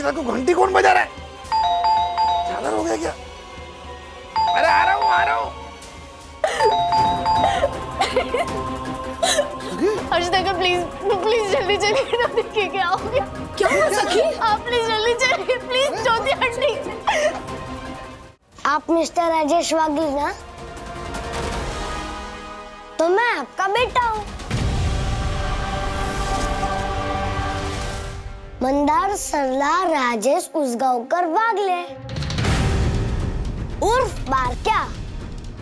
रात को घंटी कौन बजा रहा है? झालर हो गया क्या? अरे आ रहा हूँ आ रहा हूँ। हर्षदा प्लीज प्लीज जल्दी चलिए ना, देखिए क्या हो गया। क्या हुआ सखी? आप प्लीज जल्दी चलिए प्लीज, चौथी हड्डी। आप मिस्टर राजेश वागले ना? तो मैं आपका बेटा हूँ। मंदार सरला राजेश उसगांवकर वागले उर्फ बारक्या,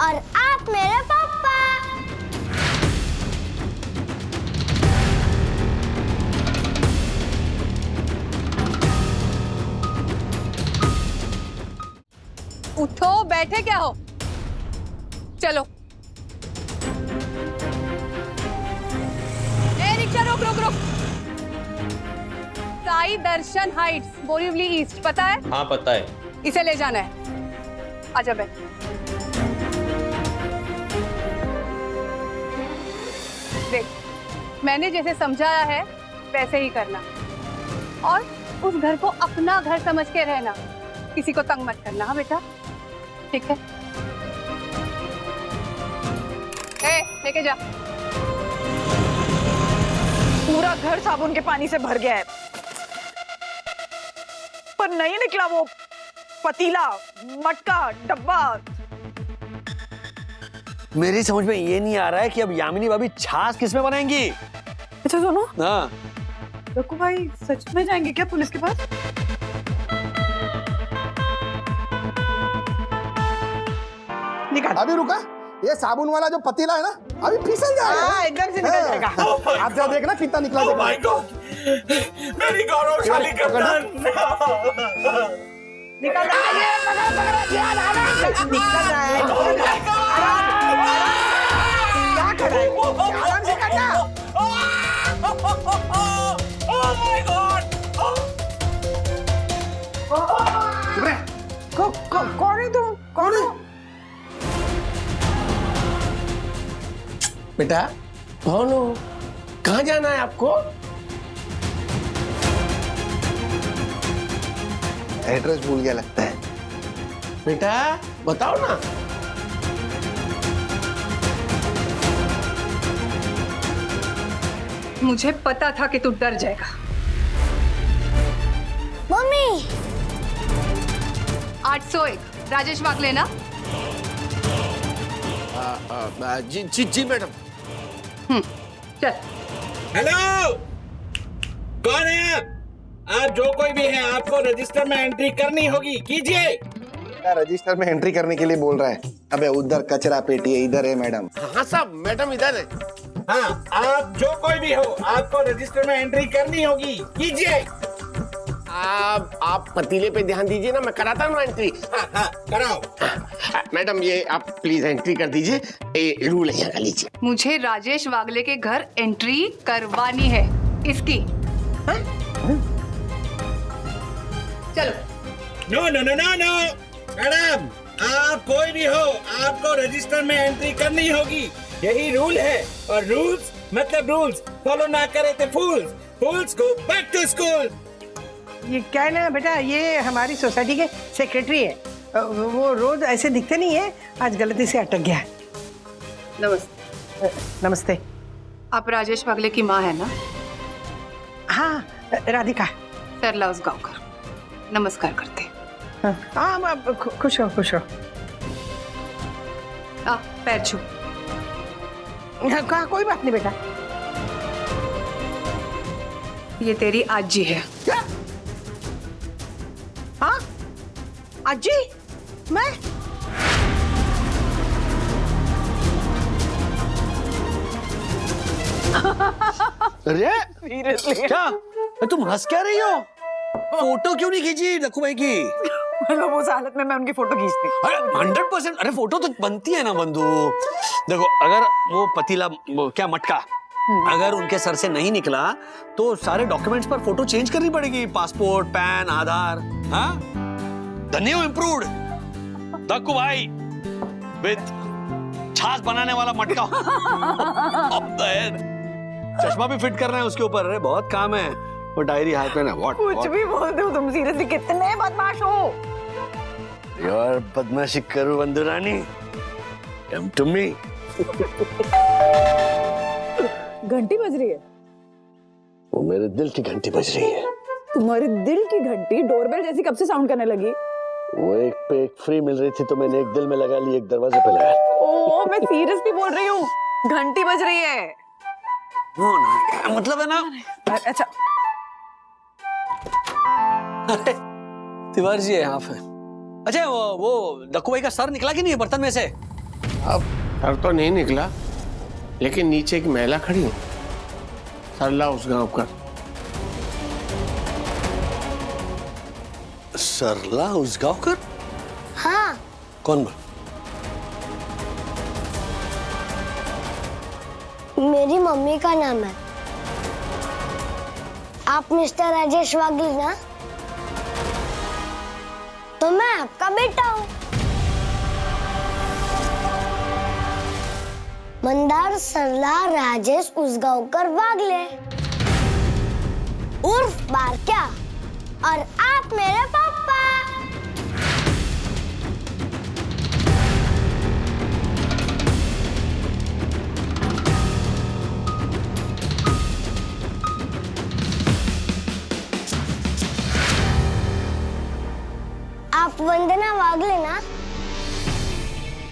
और आप मेरे पापा। उठो, बैठे क्या हो? चलो। ए रिक्शा रोक रोक रोक। साई दर्शन हाइट्स, बोरीवली ईस्ट, पता है? हाँ पता है। इसे ले जाना है। आजा बैठ। देख, मैंने जैसे समझाया है वैसे ही करना, और उस घर को अपना घर समझ के रहना, किसी को तंग मत करना। हाँ बेटा, ठीक है? लेके जा। पूरा घर साबुन के पानी से भर गया है, पर नहीं निकला वो पतीला, मटका, डब्बा। मेरी समझ में ये नहीं आ रहा है कि अब यामिनी भाभी छाछ किसमें बनाएंगी? अच्छा सुनो, हाँ, रघु भाई सच में जाएंगे क्या पुलिस के पास? निकाल। अभी रुका, ये साबुन वाला जो पतीला है ना, अभी फिसल जाएगा। एकदम से निकल जाएगा। आप जा देखना कितना निकला। Oh my God! मेरी गौरवशाली कप्तान। निकल रहा है, निकल रहा है। क्या कर रहा है? आराम से करना। Oh my God! कौन है तुम? कौन है? बेटा कौन हो? कहाँ जाना है आपको? एड्रेस भूल गया लगता है। बेटा बताओ ना। मुझे पता था कि तू डर जाएगा। मम्मी 801 राजेश वागले ना? जी जी जी मैडम। चल। हेलो, कौन है आप? आप जो कोई भी है, आपको रजिस्टर में एंट्री करनी होगी, कीजिए। रजिस्टर में एंट्री करने के लिए बोल रहा है। अबे उधर कचरा पेटी है, इधर है मैडम। हाँ साहब, मैडम इधर है। हाँ, आप जो कोई भी हो, आपको रजिस्टर में एंट्री करनी होगी, कीजिए। आप पतीले पे ध्यान दीजिए ना, मैं कराता हूँ एंट्री। हाँ हाँ, कराओ। मैडम ये आप प्लीज एंट्री कर दीजिए, ये रूल है यहाँ का, लीजिए। मुझे राजेश वागले के घर एंट्री करवानी है, इसकी। चलो। No no no no no, madam आप कोई भी हो, आपको रजिस्टर में एंट्री करनी होगी, यही रूल है। और रूल्स मतलब रूल्स, फॉलो ना करे तो फूल्स, फूल्स गो बैक टू स्कूल। ये क्या है ना बेटा, ये हमारी सोसाइटी के सेक्रेटरी है। वो रोज ऐसे दिखते नहीं है, आज गलती से अटक गया है। नमस्ते। नमस्ते। आप राजेश वागले की माँ है ना? हाँ, राधिका। सरला उसगांवकर, नमस्कार करते। हाँ, खुश हो खुश हो। पैर छू। कहा, कोई बात नहीं बेटा। ये तेरी आजी है। क्या? हाँ, आजी? मैं? अरे क्या तुम हंस क्या रही हो? फोटो क्यों नहीं खींची रखू भाई की? मतलब उस हालत में मैं उनकी फोटो खींचती। अरे 100%। अरे फोटो तो बनती है ना बंधु। देखो अगर वो पतीला, वो क्या मटका, अगर उनके सर से नहीं निकला तो सारे डॉक्यूमेंट्स पर फोटो चेंज करनी पड़ेगी, पासपोर्ट, पैन, आधार। हाँ, द न्यू इम्प्रूव्ड दक्कू भाई विद छाछ बनाने वाला मटका। चश्मा भी फिट करना है उसके ऊपर। अरे बहुत काम है। वो डायरी हाथ में ना व्हाट कुछ भी बोलते हो तुम, सीरियसली कितने बदमाश हो। यार बदमाशी करूं बंधु रानी, कम टू मी। घंटी बज रही है? वो मेरे दिल की घंटी बज रही है। तुम्हारे दिल की घंटी डोरबेल जैसी कब से साउंड करने लगी? वो एक पे एक फ्री मिल रही थी तो मैंने एक दिल में लगा ली, एक दरवाजे पे लगा ली। ओ मैं सीरियसली बोल रही हूँ, घंटी बज रही है। वो ना मतलब है ना। अच्छा अरे तिवारी जी है यहाँ पे। अच्छा वो डक्कू भाई का सर निकला कि नहीं है बर्तन में से? अब सर तो नहीं निकला, लेकिन नीचे एक महिला खड़ी है, सरला उस गांव का। सरला उसगांवकर? हाँ, कौन बा? मेरी मम्मी का नाम है। आप मिस्टर राजेश वागले ना? तो मैं आपका बेटा हूँ। मंदार सरला राजेश उसगांवकर वागले उर्फ बारक्या, और आप मेरे पापा। आप वंदना वागले ना?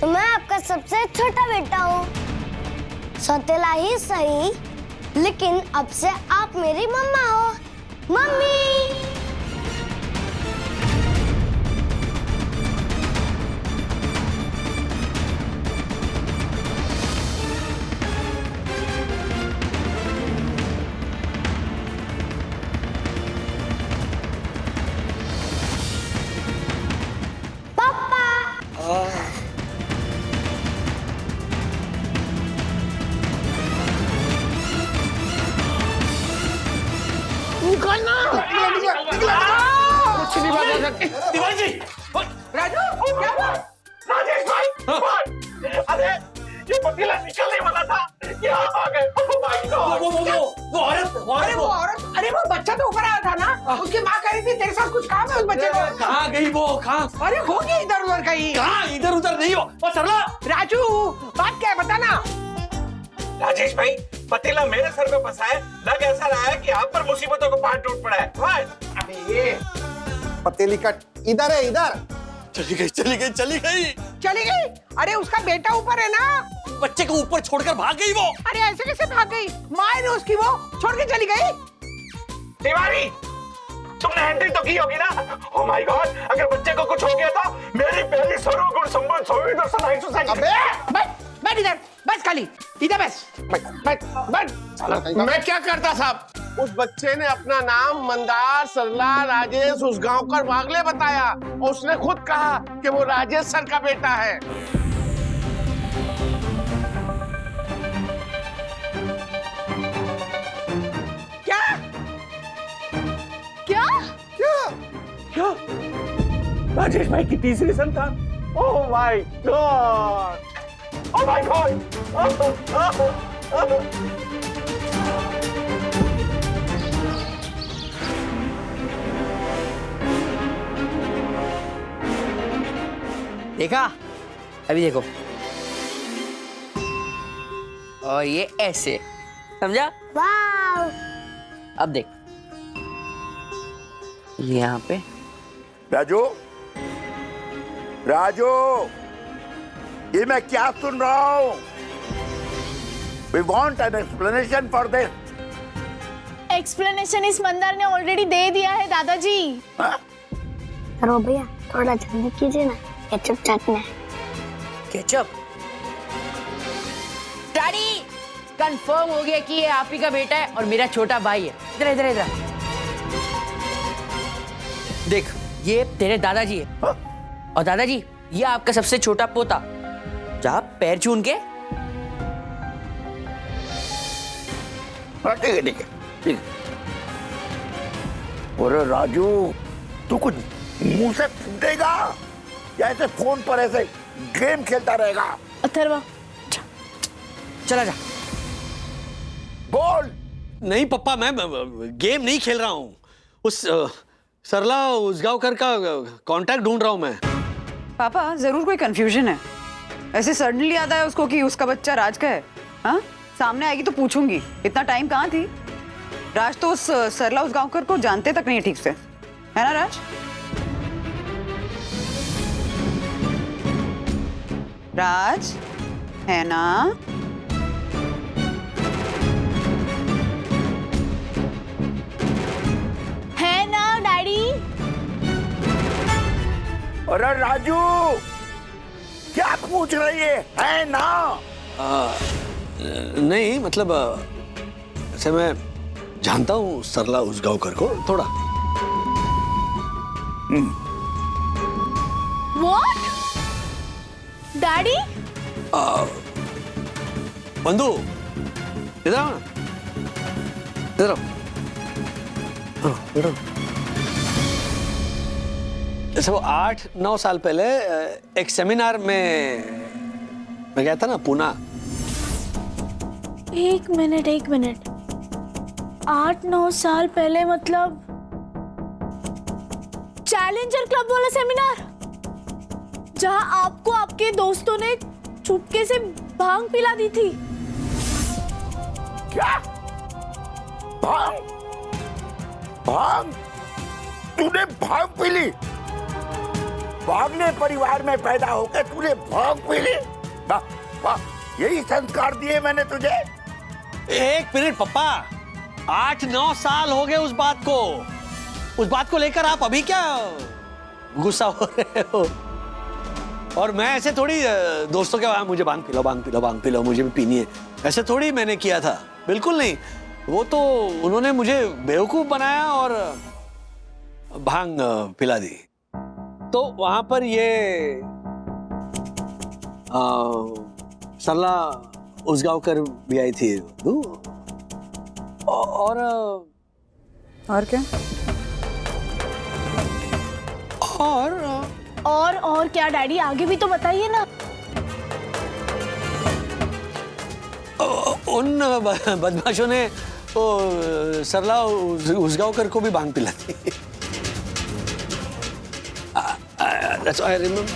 तो मैं आपका सबसे छोटा बेटा हूँ। सौतेला ही सही, लेकिन अब से आप मेरी मम्मा हो। मम्मी। कुछ नहीं बता सकते। तिवारी जी! राजू क्या हुआ? राजेश भाई, अरे ये पतीला निकल नहीं वाला था, ये आप आ गए। Oh my God! वो औरत अरे वो बच्चा तो ऊपर आया था ना, उसकी माँ कह रही थी तेरे साथ कुछ काम है उस बच्चे को। कहाँ गई वो? कहाँ? अरे होगी इधर उधर कहीं। कहाँ इधर उधर नहीं हो। वो सरला राजू बात क्या है बता ना। राजेश भाई, पतीला मेरे सर पे फंसा है, लग ऐसा रहा है कि आप पर मुसीबतों का पहाड़ टूट पड़ा है। What? अबे ये पतीली कट इधर है, इधर। चली गई चली गई चली गई। चली गई? अरे उसका बेटा ऊपर है ना। बच्चे को ऊपर छोड़कर भाग गई वो। अरे ऐसे कैसे भाग गई? माँ है ना उसकी, वो छोड़ के चली गई। तिवारी, तुमने हैंडल तो की होगी ना? Oh my God! अगर बच्चे को कुछ हो गया तो मेरी पहली सर्वगुण संपन्न संविदा सनाई सोसाइटी। अबे बैठ इधर, बस खाली इधर बस। मैं क्या करता साहब? उस बच्चे ने अपना नाम मंदार सरला राजेश उसगांवकर वागले बताया और उसने खुद कहा कि वो राजेश सर का बेटा है। क्या क्या? क्या? राजेश भाई की तीसरी संतान। Oh my God! Oh my God! देखा? अभी देखो। और ये ऐसे, समझा? वाव। अब देख, ये यहाँ पे। राजू, राजू, ये मैं क्या सुन रहा हूँ? We want an explanation for this. Explanation इस मंदार ने ऑलरेडी दे दिया है दादाजी। रो भैया थोड़ा जल्दी कीजिए ना, केचप चाटना है। केचप? डैडी, कंफर्म हो गया कि ये आप ही का बेटा है और मेरा छोटा भाई है। इधर इधर इधर देख, ये तेरे दादाजी है। और दादाजी, ये आपका सबसे छोटा पोता। जा पैर छून के। ठीक है ठीक है ठीक है। अरे राजू, तू कुछ मुंह से फूटेगा या ऐसे फोन पर ऐसे गेम खेलता रहेगा? अथर्वा चला जा। बोल, नहीं पप्पा, मैं गेम नहीं खेल रहा हूँ। उस सरला उसगांवकर का कांटेक्ट ढूंढ रहा हूँ मैं। पापा जरूर कोई कंफ्यूजन है। ऐसे सडनली याद आया उसको कि उसका बच्चा राज का है। हाँ, सामने आएगी तो पूछूंगी। इतना टाइम कहाँ थी? राज तो उस सरला उसगांवकर को जानते तक नहीं ठीक से, है ना राज? राज है ना? है ना डैडी? अरे राजू, क्या पूछ रही है ना? नहीं मतलब ऐसे मैं जानता हूँ सरला उसगांवकर को थोड़ा। What? डैडी? बंधु, इधर आओ ना, इधर आओ। इधर आओ। जैसे वो 8-9 साल पहले एक सेमिनार में मैं गया था ना, पूना। एक मिनट 8-9 साल पहले मतलब चैलेंजर क्लब वाला सेमिनार, जहां आपको आपके दोस्तों ने चुपके से भांग पिला दी थी। क्या? भांग? भांग? तूने भांग पी ली? भागने परिवार में पैदा होकर तूने भांग पी ली? वाह वाह, यही संस्कार दिए मैंने तुझे। एक मिनट पप्पा, 8-9 साल हो गए उस बात को लेकर आप अभी क्या गुस्सा हो रहे हो? और मैं ऐसे थोड़ी दोस्तों के वहां मुझे भांग पिलाओ, मुझे भी पीनी है, ऐसे थोड़ी मैंने किया था। बिल्कुल नहीं, वो तो उन्होंने मुझे बेवकूफ बनाया और भांग पिला दी। तो वहां पर ये सरला उसगांवकर भी आई थी और क्या? और क्या डैडी, आगे भी तो बताइए ना। उन बदमाशों ने वो सरला उसगांवकर को भी भांग पिला दी। That's why I remember.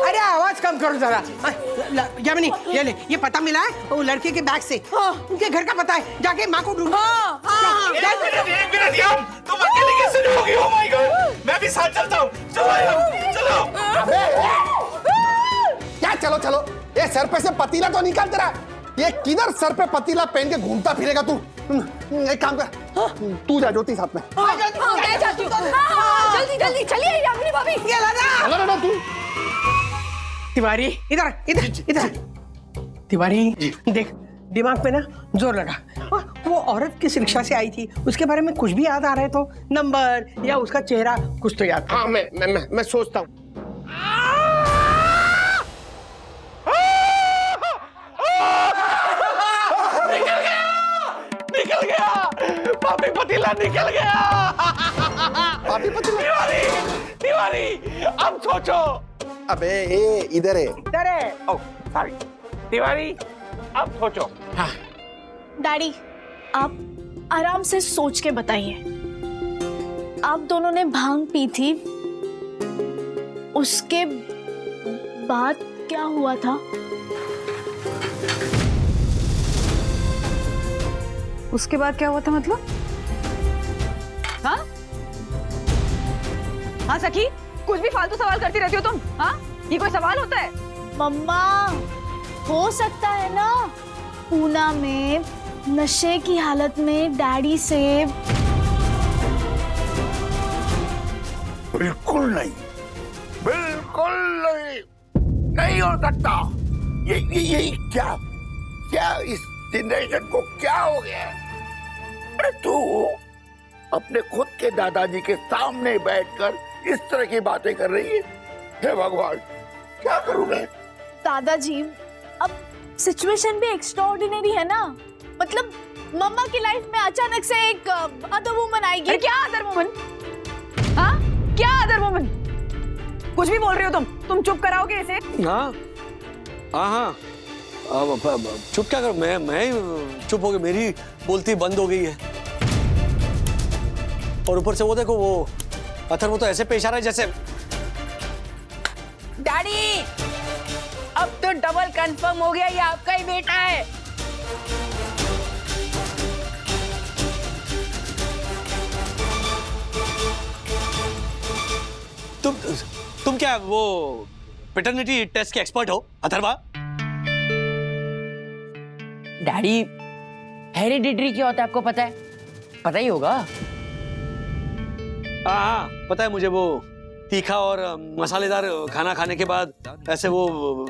अरे आवाज कम करो जरा। यामिनी, ये ले, ये पता मिला है वो लड़के के बैग से। उनके घर का पता है, जाके माँ को ढूंढो। एक मिनट याम, तुम अकेले कैसे रहोगी? ओह माय गॉड, मैं भी साथ चलता हूँ। चलो याम, चलो। क्या चलो चलो? ये सर पे से पतीला तो निकाल तेरा। ये किधर सर पे पतीला पहन के घूमता फिरेगा तू? एक काम कर, तू जा ज्योति साथ में। मैं जाती हूँ। जल्दी चलिए यामिनी भाभी। चलो ना तू। तिवारी, इधर। तिवारी, देख दिमाग पे ना जोर लगा। वो औरत किस रिक्शा से आई थी, उसके बारे में कुछ भी याद आ रहा है तो नंबर या उसका चेहरा कुछ तो याद। हाँ, मैं सोचता हूँ। निकल गया पापी पतीला, निकल गया पापी पतीला। तिवारी, अब सोचो। अबे ए इधर है। ओह सॉरी तिवारी, अब सोचो। हाँ। डैडी, आप आराम से सोच के बताइए। आप दोनों ने भांग पी थी, उसके बाद क्या हुआ था? उसके बाद क्या हुआ था मतलब? हाँ हाँ सखी, कुछ भी फालतू सवाल करती रहती हो तुम। हाँ, ये कोई सवाल होता है? मम्मा, हो सकता है ना पूना में नशे की हालत में डैडी से। बिल्कुल नहीं, बिल्कुल नहीं हो सकता। ये क्या इस जनरेशन को क्या हो गया? अरे तू अपने खुद के दादाजी के सामने बैठकर इस तरह की बातें कर रही है। हे भगवान, क्या करूं मैं? दादाजी, अब सिचुएशन भी एक्स्ट्राऑर्डिनरी है ना। मतलब मम्मा की लाइफ में अचानक से एक अदर वुमन आएगी। अरे क्या अदर वुमन? हाँ, क्या अदर वुमन? कुछ भी बोल रही हो तुम चुप कराओगे इसे? हाँ, चुप क्या करूं मैं ही चुप हो गई, मेरी बोलती बंद हो गई है। और ऊपर से वो देखो, वो अथर्व तो ऐसे पेश आ रहा है जैसे। डैडी, अब तो डबल कंफर्म हो गया, ये आपका ही बेटा है। तुम क्या वो पैटर्निटी टेस्ट के एक्सपर्ट हो अथर्वा? डैडी, हेरिडिटरी क्या होता है आपको पता है? पता ही होगा। हाँ, पता है मुझे। वो तीखा और मसालेदार खाना खाने के बाद ऐसे वो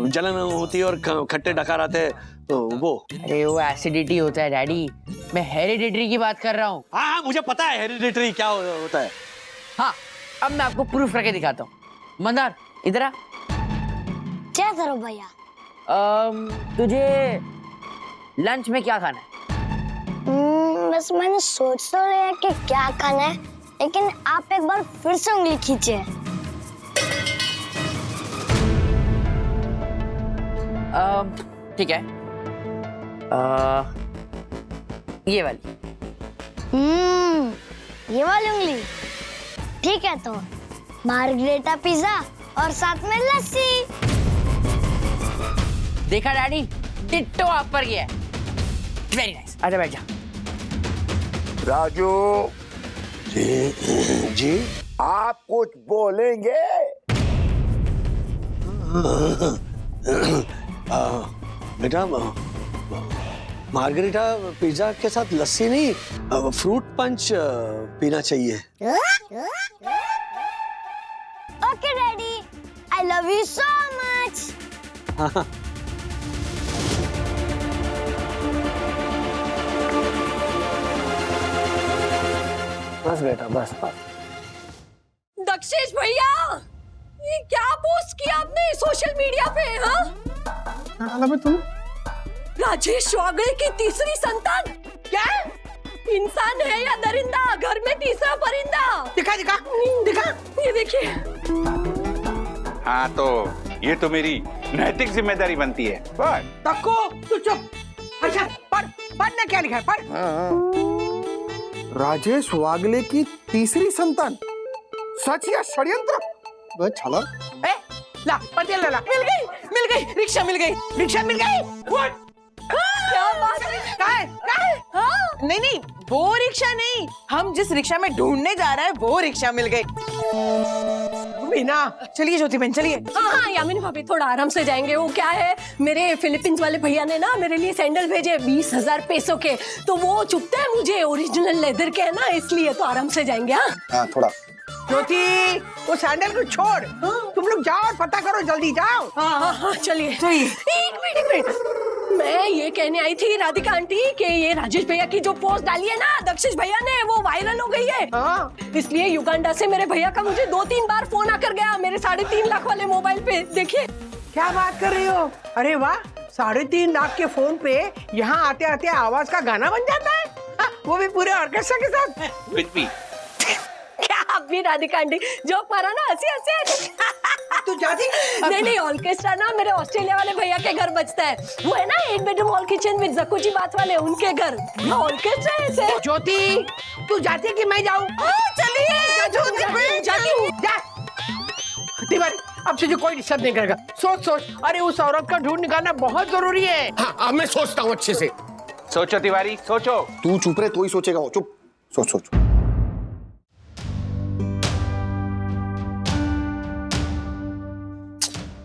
जलन होती है और खट्टे डकार आते हैं, तो वो। अरे वो एसिडिटी होता है डैडी, मैं हेरिडिटरी की बात कर रहा हूँ। हाँ, मुझे पता है हेरिडिटरी क्या होता है। हाँ, अब मैं आपको प्रूफ करके दिखाता हूँ। मंदार, इधर आ। क्या करो भैया? तुझे लंच में क्या खाना है? बस मैंने सोच तो लिया कि क्या खाना है, लेकिन आप एक बार फिर से उंगली खींचे। ठीक है, ये वाली। ये वाली उंगली ठीक है। तो मार्गरेटा पिज्जा और साथ में लस्सी। देखा डैडी, डिट्टो आप पर गया है। वेरी नाइस, आजा बैठ जा। राजू जी आप कुछ बोलेंगे? बेटा, मार्गरेटा पिज्जा के साथ लस्सी नहीं, फ्रूट पंच पीना चाहिए। Okay daddy, I love you so much. बस बेटा, बस बस। दक्षेश भैया, ये क्या पोस्ट किया आपने सोशल मीडिया पे? हाँ, क्या डाला बे तुम? राजेश वागले की तीसरी संतान। क्या इंसान है या दरिंदा? घर में तीसरा परिंदा। दिखा दिखा दिखा, ये देखिए। हाँ, तो ये तो मेरी नैतिक जिम्मेदारी बनती है। बस तक्को, तू चुप। अच्छा, पढ़ना क्या लिखा है? पढ़। राजेश वागले की तीसरी संतान, सच या षड्यंत्र? वह छला। ला, पढ़ ला, मिल गई, रिक्शा मिल गई। क्या बात है? हाँ? नहीं, वो रिक्शा नहीं, हम जिस रिक्शा में ढूंढने जा रहे हैं वो रिक्शा मिल गई। मीना, चलिए ज्योति बहन, चलिए। हाँ, यामिनी भाभी थोड़ा आराम से जाएंगे। वो क्या है, मेरे फिलीपींस वाले भैया ने ना मेरे लिए सैंडल भेजे 20,000 पैसों के, तो वो चुभते हैं मुझे, ओरिजिनल लेदर के है ना, इसलिए तो आराम से जाएंगे। हाँ, थोड़ा। ज्योति, वो सैंडल को छोड़। तुम लोग जाओ और पता करो, जल्दी जाओ। हाँ, चलिए। एक मिनट, मैं ये कहने आई थी राधिका आंटी कि ये राजेश भैया की जो पोस्ट डाली है ना दक्षेश भैया ने, वो वायरल हो गई है। इसलिए युगांडा से मेरे भैया का मुझे 2-3 बार फोन आकर गया, मेरे 3.5 लाख वाले मोबाइल पे। देखिए। क्या बात कर रही हो? अरे वाह, 3.5 लाख के फोन पे यहाँ आते आते आवाज का गाना बन जाता है। वो भी पूरे ऑर्केस्ट्रा के साथ। कुछ भी। क्या आप भी राधिका आंटी जोक मारा ना, हंसी। तू जाती? नहीं, ऑर्केस्ट्रा ना मेरे ऑस्ट्रेलिया वाले भैया के घर बजता है। वो है ना 8 bedroom hall kitchen with jacuzzi bath वाले, उनके घर ऑर्केस्ट्रा है ऐसे। ज्योति, तू जाती है कि मैं जाऊँ? चलिए, जाती हूँ। जा। तिवारी, अब तुझे कोई डिस्टर्ब नहीं करेगा। सोच। अरे उस औरत का ढूंढ निकालना बहुत जरूरी है। हाँ, अब मैं सोचता हूँ अच्छे से। सोचो तिवारी, सोचो। तू चुप रहे तो ही सोचेगा वो। चुप, सोच।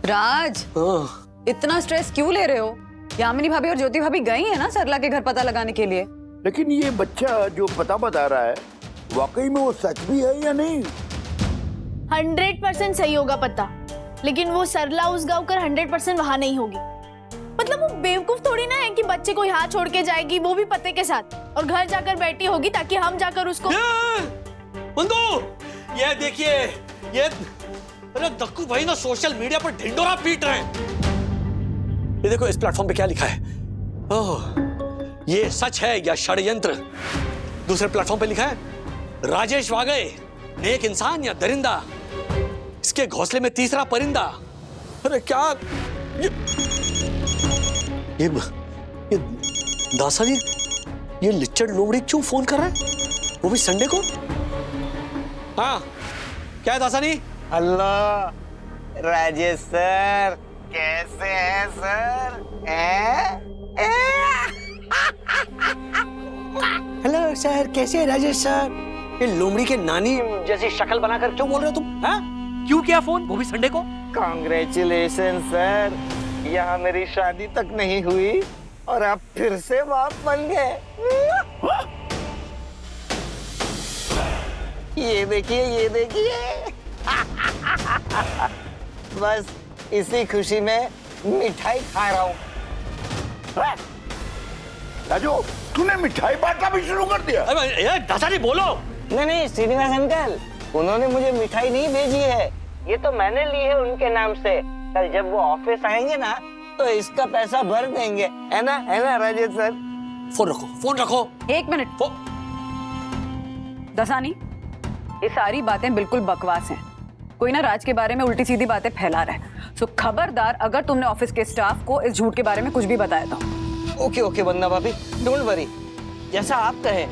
राज, इतना स्ट्रेस क्यों ले रहे हो? यामिनी भाभी और ज्योति भाभी गई है ना सरला के घर पता लगाने के लिए। लेकिन ये बच्चा जो पता बता रहा है, वाकई में वो सच भी है या नहीं? 100% सही होगा पता, लेकिन वो सरला उस गाँव कर 100% वहाँ नहीं होगी। मतलब वो बेवकूफ थोड़ी ना है कि बच्चे को यहाँ छोड़ के जाएगी, वो भी पते के साथ, और घर जाकर बैठी होगी ताकि हम जाकर उसको। बंधु, ये देखिए, ये अरे दक्कू भाई ना सोशल मीडिया पर ढिंडोरा पीट रहे हैं। ये देखो इस प्लेटफॉर्म पे क्या लिखा है। ओह, ये सच है या षड्यंत्र? दूसरे प्लेटफॉर्म पे लिखा है, राजेश वागले नेक इंसान या दरिंदा, इसके घोंसले में तीसरा परिंदा। अरे क्या ये दासा जी, ये लिच्चड़ लोमड़ी क्यों फोन कर रहा है, वो भी संडे को? हाँ, क्या है दासानी? हेलो राजेश सर, कैसे हैं सर? हेलो सर, कैसे है राजेश सर? ये लोमड़ी के नानी जैसी शक्ल बनाकर क्यों बोल रहे हो तुम? हाँ? क्यों किया फोन, वो भी संडे को? कांग्रेचुलेशन सर, यहाँ मेरी शादी तक नहीं हुई और आप फिर से बाप बन गए। ये देखिए, ये देखिए। बस इसी खुशी में मिठाई खा रहा हूँ। राजू, तूने मिठाई बांटना भी शुरू कर दिया? अरे दादाजी बोलो। नहीं, श्रीनिवास अंकल, उन्होंने मुझे मिठाई नहीं भेजी है, ये तो मैंने ली है उनके नाम से। कल जब वो ऑफिस आएंगे ना, तो इसका पैसा भर देंगे, है ना राजेश सर? फोन रखो। एक मिनट। दसानी, ये सारी बातें बिल्कुल बकवास हैं। कोई ना राज के बारे में उल्टी सीधी बातें फैला रहा है। सो खबरदार अगर तुमने ऑफिस के स्टाफ को इस झूठ के बारे में कुछ भी बताया तो। ओके वंदना भाभी, डोंट वरी, जैसा आप कहें।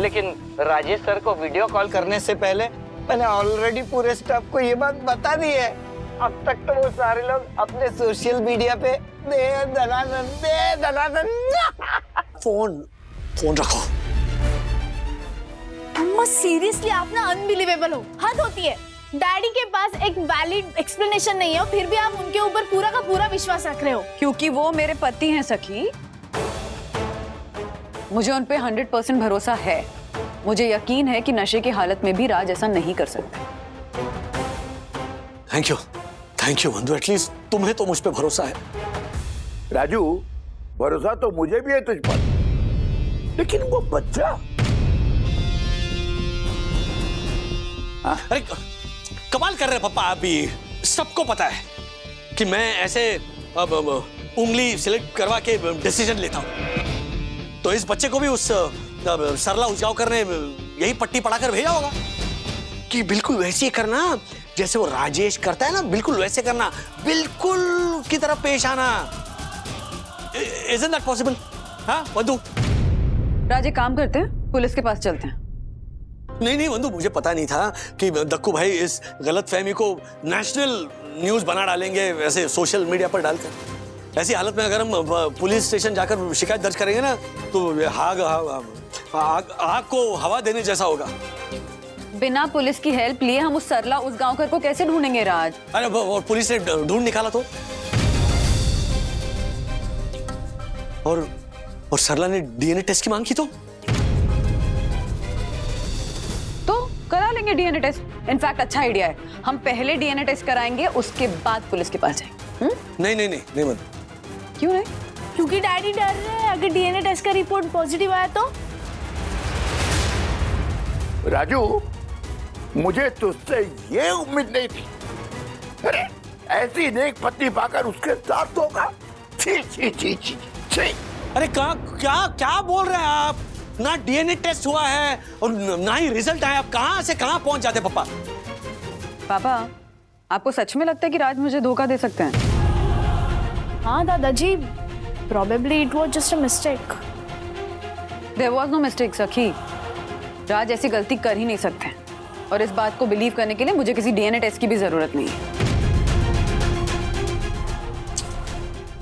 लेकिन राजेश सर को वीडियो कॉल करने से पहले मैंने ऑलरेडी पूरे स्टाफ को ये बात बता दी है। अब तक तो वो सारे लोग अपने सोशल मीडिया पे दे दनादन। फोन रखो। अम्मा सीरियसली आप ना अनबिलीवेबल हो, हद होती है। डैडी के पास एक वैलिड एक्सप्लेनेशन नहीं है और फिर भी आप उनके ऊपर पूरा का पूरा विश्वास रख रहे हो। क्योंकि वो मेरे पति हैं सखी, मुझे उन पे 100% भरोसा है। मुझे यकीन है कि नशे की हालत में भी राज ऐसा नहीं कर सकते। थैंक यू बंधु, एटलीस्ट तुम्हें तो मुझ पे भरोसा है। राजू, भरोसा तो मुझे भी है तुझ पर, लेकिन वो बच्चा। अरे कमाल कर रहे पापा, आप भी। सबको पता है कि मैं ऐसे उंगली सिलेक्ट करवा के डिसीजन लेता हूं। तो इस बच्चे को भी उस सरला उसगांवकर ने यही पट्टी पढ़ाकर भेजा होगा कि बिल्कुल वैसे ही करना जैसे वो राजेश करता है ना, बिल्कुल वैसे करना, बिल्कुल की तरफ पेश आना। Isn't that possible? हाँ बंधु? राज एक काम करते हैं, पुलिस के पास चलते हैं। नहीं बंधु, मुझे पता नहीं था कि दक्कू भाई इस गलतफहमी को नेशनल न्यूज बना डालेंगे ऐसे सोशल मीडिया पर डालकर। ऐसी हालत में अगर हम पुलिस स्टेशन जाकर शिकायत दर्ज करेंगे ना, तो आग को हवा देने जैसा होगा। बिना पुलिस की हेल्प लिए हम उस सरला उसगांवकर को कैसे ढूंढेंगे राज? अरे और पुलिस ने ढूंढ निकाला तो? और सरला ने डीएनए टेस्ट की मांग की तो करा लेंगे डीएनए टेस्ट। इनफैक्ट अच्छा आइडिया है, हम पहले डीएनए टेस्ट कराएंगे, उसके बाद पुलिस के पास जाएंगे। नहीं मत। क्यों नहीं? क्योंकि डैडी डर रहे हैं अगर डीएनए टेस्ट का रिपोर्ट पॉजिटिव आया तो। राजू, मुझे तुझसे ये उम्मीद नहीं थी। अरे ऐसी नेक पत्नी पाकर उसके साथ होगा? छी। अरे क्या बोल रहे हैं आप? ना डीएनए टेस्ट हुआ है और ना ही रिजल्ट आया। आप कहां से कहां पहुंच जाते पापा, आपको सच में लगता है कि राज मुझे धोखा दे सकते हैं? हाँ दादाजी, probably it was just a mistake. There was no mistake सखी। राज ऐसी गलती कर ही नहीं सकते और इस बात को बिलीव करने के लिए मुझे किसी डीएनए टेस्ट की भी जरूरत नहीं है।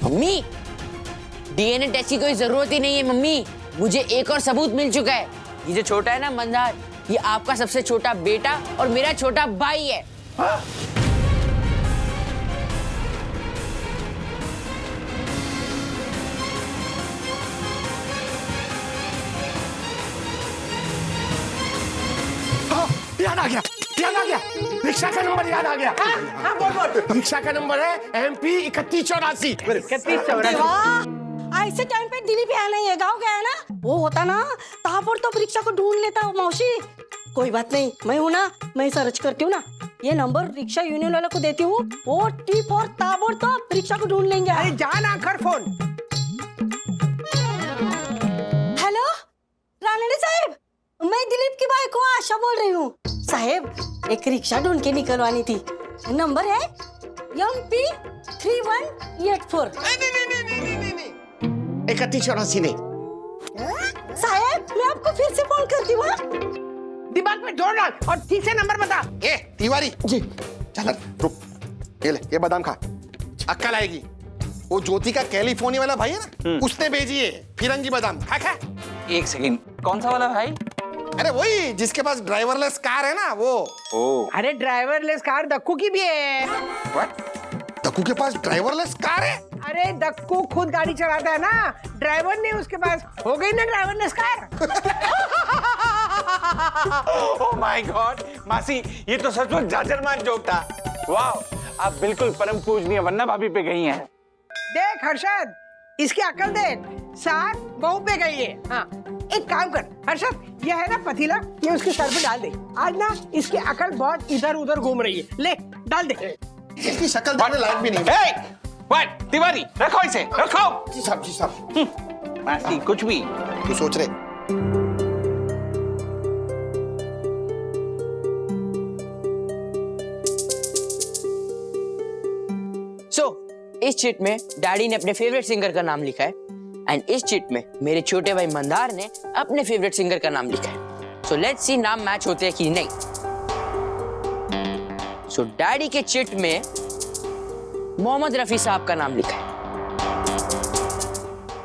मम्मी, डीएनए टेस्ट की कोई जरूरत ही नहीं है मम्मी। मुझे एक और सबूत मिल चुका है। ये जो छोटा है ना मंदार, ये आपका सबसे छोटा बेटा और मेरा छोटा भाई है। याद आ गया, रिक्शा का नंबर याद आ गया। हाँ, बोल। रिक्शा का नंबर है MP 3184। 3184। ऐसे टाइम पे दिलीप यहाँ नहीं है, गाँव गया है ना। वो होता ना ताबड़ तो रिक्शा को ढूंढ लेता हूँ मौसी। कोई बात नहीं, मैं हूँ ना, मैं सर्च करती हूँ ना, ये नंबर रिक्शा यूनियन वाले को देती हूँ, वो टिप और ताबड़ तो रिक्शा को ढूंढ लेंगे। अरे जाना कर फोन। हेलो रानड़े साहब, मैं दिलीप की भाई को आशा बोल रही हूँ। साहब, एक रिक्शा ढूंढ के निकलवानी थी, नंबर है MP3184। नहीं 3184 नहीं। साहब मैं आपको फिर से फोन करती हूँ। दिमाग में जोर डाल और ठीक से नंबर बता। ए तिवारी जी चल रुक, ये ले, ये बादाम खा, अक्कल आएगी। वो ज्योति का कैलिफोर्निया वाला भाई है ना, उसने भेजी है फिरंगी बादाम, खा खा। एक सेकंड, कौन सा वाला भाई? अरे वही जिसके पास ड्राइवरलेस कार है ना वो। अरे ड्राइवरलेस कार दक्कू की भी है। What? दक्कू के पास ड्राइवरलेस कार है? अरे दक्कू खुद गाड़ी चलाता है ना, ड्राइवर नहीं उसके पास, हो गई ना driverless car. Oh my God, मासी ये तो सचमुच जाजरमान जोक था। वाह, आप बिल्कुल परम पूजनीय वन्ना भाभी पे गई हैं। देख हर्षद, इसकी अकल देख, साथ बहू पे गई है। हाँ, एक काम कर हर्षद, ये है ना पतीला, ये उसके सर पे डाल दे। आज ना इसकी अकल बहुत इधर उधर घूम रही है, ले डाल दे। इसकी शक्ल देखने लायक भी नहीं। Hey! What? तिवारी रखो इसे, रखो। जी साहब, जी साहब। मासी कुछ भी तू सोच रहे। इस चिट में डैडी ने अपने फेवरेट सिंगर का नाम लिखा है एंड इस चिट में मेरे छोटे भाई मंदार ने अपने फेवरेट सिंगर का नाम लिखा है। सो लेट्स सी नाम मैच होते हैं कि नहीं। सो डैडी के चिट में मोहम्मद रफी साहब का नाम लिखा है,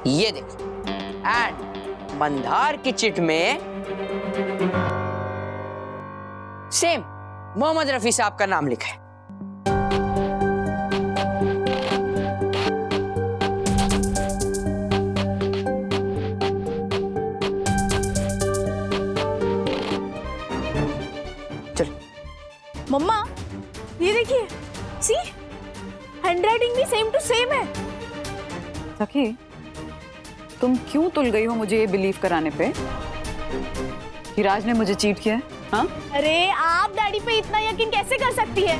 ये देखो। एंड मंदार के चिट में सेम मोहम्मद रफी साहब का नाम लिखा है। मम्मा ये देखिए, सी हैंडराइटिंग भी सेम टू सेम है। सखी, तुम क्यों तुल गई हो मुझे ये बिलीव कराने पे कि राज ने मुझे चीट किया है? हाँ? अरे आप डैडी पे इतना यकीन कैसे कर सकती है?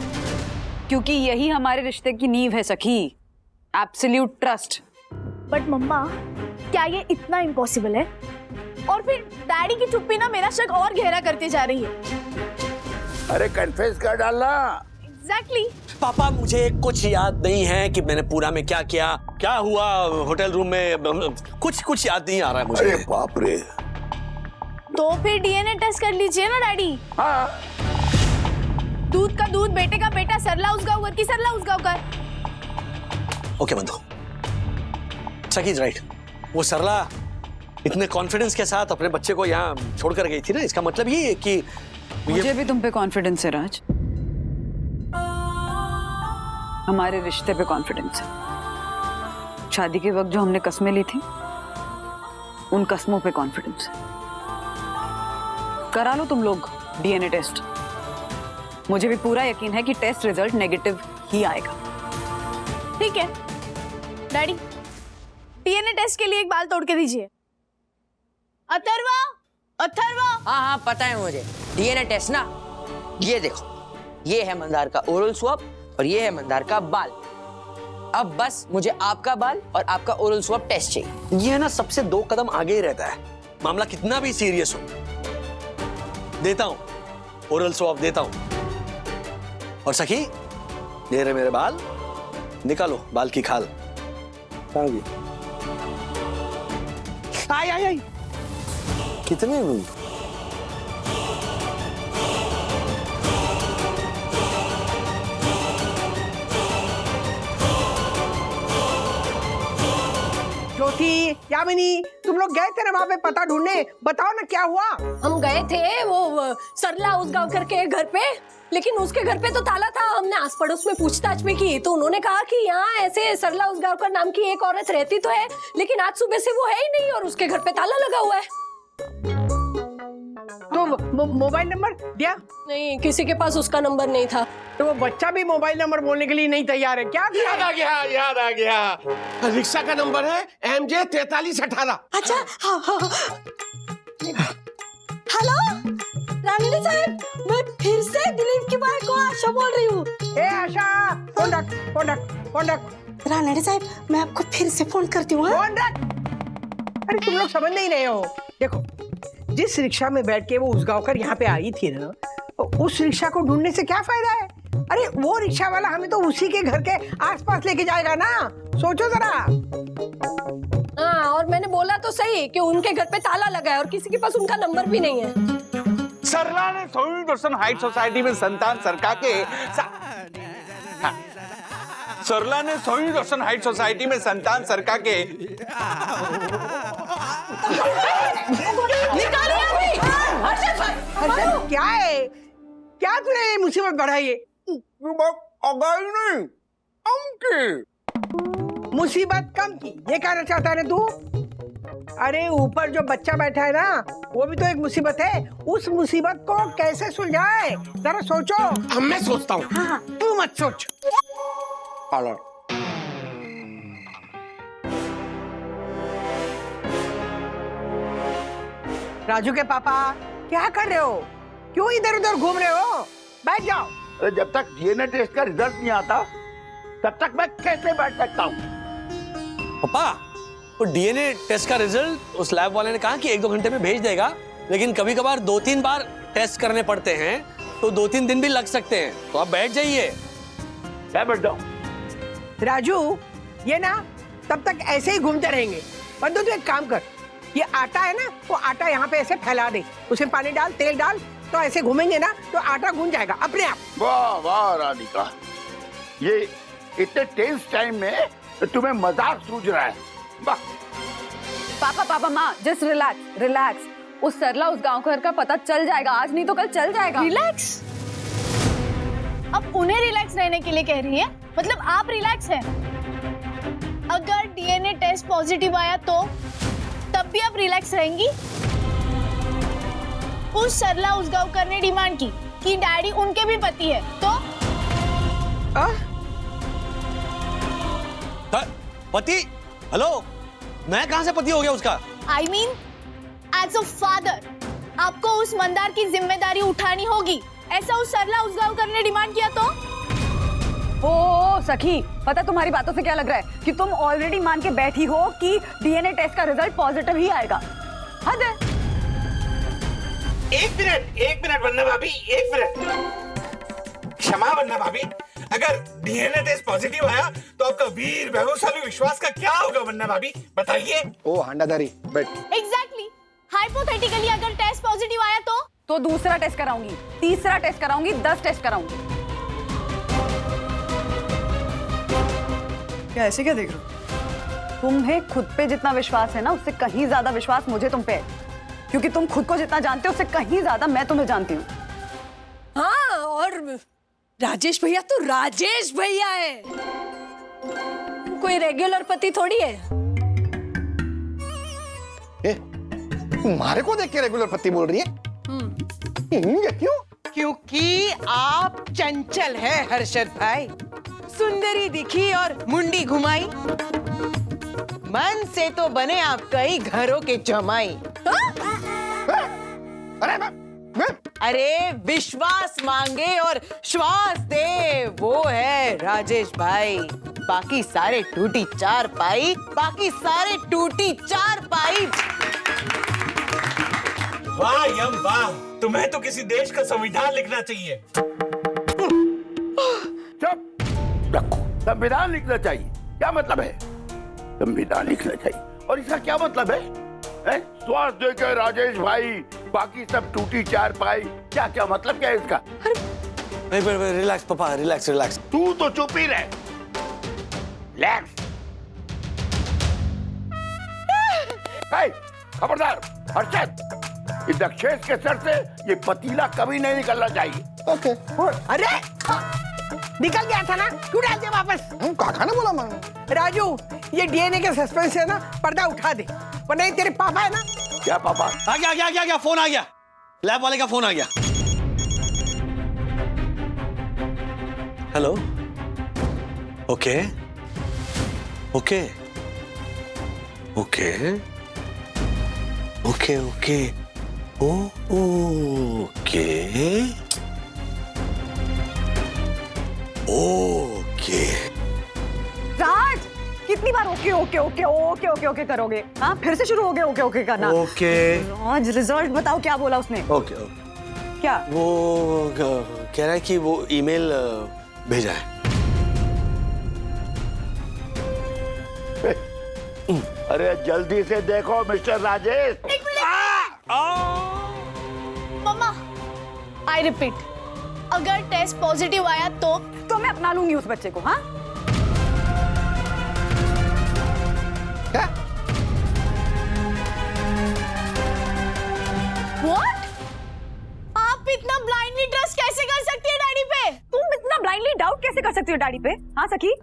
क्योंकि यही हमारे रिश्ते की नींव है सखी, एब्सोल्यूट ट्रस्ट। बट मम्मा, क्या ये इतना इम्पॉसिबल है? और फिर डैडी की चुप्पी ना मेरा शक और गहरा करती जा रही है। अरे कन्फेस कर डालना। एग्जैक्टली। पापा मुझे कुछ याद नहीं है कि मैंने पूरा में क्या किया, क्या हुआ होटल रूम में, कुछ याद नहीं आ रहा है मुझे। अरे बाप रे। तो फिर डीएनए टेस्ट कर लीजिए ना डैडी। हाँ। दूध का दूध, बेटे का बेटा, सरला उसगांवकर की सरला उसगांवकर। ओके बंधु, सखीज राइट। वो सरला इतने कॉन्फिडेंस के साथ अपने बच्चे को यहाँ छोड़कर गई थी ना, इसका मतलब ये है कि मुझे भी तुम पे कॉन्फिडेंस है राज, हमारे रिश्ते पे कॉन्फिडेंस है। शादी के वक्त जो हमने कस्में ली थी, उन कस्मों पे कॉन्फिडेंस है। करा लो तुम लोग डीएनए टेस्ट, मुझे भी पूरा यकीन है कि टेस्ट रिजल्ट नेगेटिव ही आएगा। ठीक है डैडी, डीएनए टेस्ट के लिए एक बाल तोड़ के दीजिए। अथर्वा, अथर्वा। हाँ हाँ पता है मुझे, डीएनए टेस्ट ना, ये देखो, ये है मंदार का ओरल स्वैब और ये है मंदार का बाल। अब बस मुझे आपका बाल और आपका ओरल स्वैब टेस्ट चाहिए। ये है ना सबसे 2 कदम आगे ही रहता है, मामला कितना भी सीरियस हो। देता हूं ओरल स्वैब, देता हूं। और सखी, ये रहे मेरे बाल, निकालो बाल की खाल। आई कितने हुई? ज्योति, यामिनी, तुम लोग गए थे ना वहाँ पे पता ढूंढने, बताओ ना क्या हुआ? हम गए थे वो सरला उसगांवकर के घर पे, लेकिन उसके घर पे तो ताला था। हमने आस पड़ोस में पूछताछ में की तो उन्होंने कहा कि यहाँ ऐसे सरला उसगांवकर नाम की एक औरत रहती तो है, लेकिन आज सुबह से वो है ही नहीं और उसके घर पे ताला लगा हुआ है। तो मोबाइल नंबर दिया? नहीं, किसी के पास उसका नंबर नहीं था। तो वो बच्चा भी मोबाइल नंबर बोलने के लिए नहीं तैयार है क्या? याद आ गया, याद आ गया। रिक्शा का नंबर है MJ 4318। अच्छा, हाँ हाँ। हेलो रानी साहब, मैं फिर से दिलीप की बात को आशा बोल रही हूँ। ए आशा, फोन रख, फोन रख, फोन रख। रानी साहब, मैं आपको फिर से फोन करती हूँ। फोन रख। अरे तुम लोग समझ नहीं रहे हो। देखो, जिस रिक्शा में बैठ के वो उसगांवकर यहाँ पे आई थी ना, तो उस रिक्शा को ढूंढने से क्या फायदा है? अरे वो रिक्शा वाला हमें तो उसी के घर के आसपास लेके जाएगा ना, सोचो जरा। हाँ, और मैंने बोला तो सही कि उनके घर पे ताला लगा है और किसी के पास उनका नंबर भी नहीं है। सरला ने सोई दर्शन हाइट सोसाइटी में संतान सरका के सरला ने सोई दर्शन हाइट सोसाइटी में संतान सरका के हर्षद क्या है, क्या तूने ये मुसीबत बढ़ाई है? नहीं मुसीबत कम की ये कहना चाहता है ना तू? अरे ऊपर जो बच्चा बैठा है ना, वो भी तो एक मुसीबत है। उस मुसीबत को कैसे सुलझाए जरा सोचो। अब मैं सोचता हूँ। हाँ, तू मत सोच। राजू के पापा क्या कर रहे हो? क्यों इधर उधर घूम रहे हो? बैठ जाओ। अरे जब तक डीएनए टेस्ट का रिजल्ट नहीं आता तब तक मैं कैसे बैठ सकता हूँ? पापा, वो डीएनए टेस्ट का रिजल्ट उस लैब वाले ने कहा कि 1-2 घंटे में भेज देगा, लेकिन कभी कभार 2-3 बार टेस्ट करने पड़ते हैं, तो 2-3 दिन भी लग सकते हैं। तो आप बैठ जाइए। मैं बैठ जाऊँ? राजू, ये ना तब तक ऐसे ही घूमते रहेंगे। बंदो तू एक काम कर, ये आटा है ना, वो आटा यहाँ पे ऐसे फैला दे, उसमें पानी डाल, तेल डाल, तो ऐसे घूमेंगे ना तो आटा गूंज जाएगा अपने आप। वाह वाह राधिका, ये इतने टेंस टाइम में तुम्हें मजाक सूझ रहा है। वाह। पापा पापा माँ, जस्ट रिलैक्स रिलैक्स। उस सरला उस गांव घर का पता चल जाएगा, आज नहीं तो कल चल जाएगा। रिलैक्स? अब उन्हें रिलैक्स रहने के लिए कह रही है? मतलब आप रिलैक्स हैं? अगर डीएनए टेस्ट पॉजिटिव आया तो तब भी आप रिलैक्स रहेंगी? उस सरला उस गांवकर ने डिमांड की कि डैडी उनके भी पति है, तो पति? हेलो, मैं कहां से पति हो गया उसका? I mean as a father आपको उस मंदार की जिम्मेदारी उठानी होगी। ऐसा उस सरला उस गांवकर ने डिमांड किया तो? ओ सखी, पता तुम्हारी बातों से क्या लग रहा है कि तुम ऑलरेडी मान के बैठी हो कि डीएनए टेस्ट का रिजल्ट पॉजिटिव ही आएगा। हद है। एक मिनट वन्ना भाभी, एक मिनट। क्षमा वन्ना भाभी, अगर डीएनए टेस्ट पॉजिटिव आया तो आपका वीर वैभवशाली विश्वास का क्या होगा वन्ना भाभी, बताइए। ओ हांडादारी, बैठ। एग्जैक्टली। हाइपोथेटिकली अगर टेस्ट पॉजिटिव आया तो दूसरा टेस्ट कराऊंगी, तीसरा टेस्ट कराऊंगी, 10 टेस्ट कराऊंगी। क्या ऐसे क्या देख रहे हो? तुम्हें खुद पे जितना विश्वास है ना, उससे कहीं ज्यादा विश्वास मुझे तुम पे है, क्योंकि तुम खुद को जितना जानते हो उससे कहीं ज्यादा मैं तुम्हें जानती हूँ। हाँ, और राजेश भैया तो राजेश भैया है, कोई रेगुलर पति थोड़ी है। तुम्हारे को देख के रेगुलर पति बोल रही है? ये क्यों? क्योंकि आप चंचल है हर्षद भाई। सुंदरी दिखी और मुंडी घुमाई, मन से तो बने आप कई घरों के जमाई। अरे विश्वास मांगे और श्वास दे, वो है राजेश भाई। बाकी सारे टूटी चार पाई, बाकी सारे टूटी चार पाई। वाह यम वाह, तुम्हें तो किसी देश का संविधान लिखना चाहिए। संविधान लिखना चाहिए? क्या मतलब है संविधान लिखना चाहिए? और इसका क्या मतलब है? श्वास देकर राजेश भाई, बाकी सब टूटी चार पाई, क्या क्या मतलब क्या है इसका? रिलैक्स पापा, रिलैक्स रिलैक्स। तू तो चुप ही रह। रिलैक्स। खबरदार हर्षद, इस दक्षेश के सर से ये पतीला कभी नहीं निकलना चाहिए। ओके। अरे निकल गया था ना, क्यों डाल दिया वापस? काका ने बोला मांगो। राजू, ये डीएनए के सस्पेंस से ना पर्दा उठा दे, वरना ये तेरे पापा है ना। क्या पापा? आ गया, फोन आ गया, लैब वाले का फोन आ गया। Hello. Okay okay okay okay okay okay. Raj, कितनी बार okay okay okay okay okay okay करोगे? हाँ, फिर से शुरू हो गया ओके ओके करना। ओके। राज, रिजल्ट बताओ क्या बोला उसने? ओके क्या? वो कह रहा है कि वो ईमेल भेजा है। अरे जल्दी से देखो mister Rajesh. Mamma, I repeat, अगर टेस्ट पॉजिटिव आया तो मैं अपना लूंगी उस बच्चे को। हाँ, क्या? व्हाट? आप इतना ब्लाइंडली ट्रस्ट कैसे कर सकती है डैडी पे? तुम इतना ब्लाइंडली डाउट कैसे कर सकती हो डैडी पे? हाँ सखी,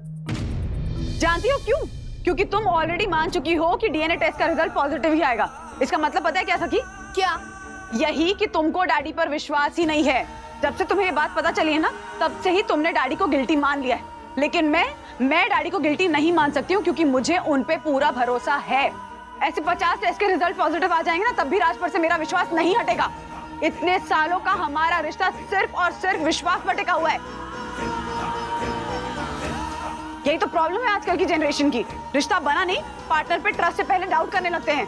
जानती हो क्यों? क्योंकि तुम ऑलरेडी मान चुकी हो कि डीएनए टेस्ट का रिजल्ट पॉजिटिव ही आएगा। इसका मतलब पता है क्या सखी? क्या? यही कि तुमको डैडी पर विश्वास ही नहीं है। जब से तुम्हें ये बात पता चली है ना, तब से ही तुमने डैडी को गिल्टी मान लिया है। लेकिन मैं डैडी को गिल्टी नहीं मान सकती हूँ, क्योंकि मुझे उन पे पूरा भरोसा है। ऐसे 50 टेस्ट के रिजल्ट पॉजिटिव आ जाएंगे ना, तब भी राज पर से मेरा विश्वास नहीं हटेगा। इतने सालों का हमारा रिश्ता सिर्फ और सिर्फ विश्वास पर टिका हुआ है। यही तो प्रॉब्लम है आजकल की जनरेशन की। रिश्ता बना नहीं, पार्टनर पे ट्रस्ट से पहले डाउट करने लगते हैं।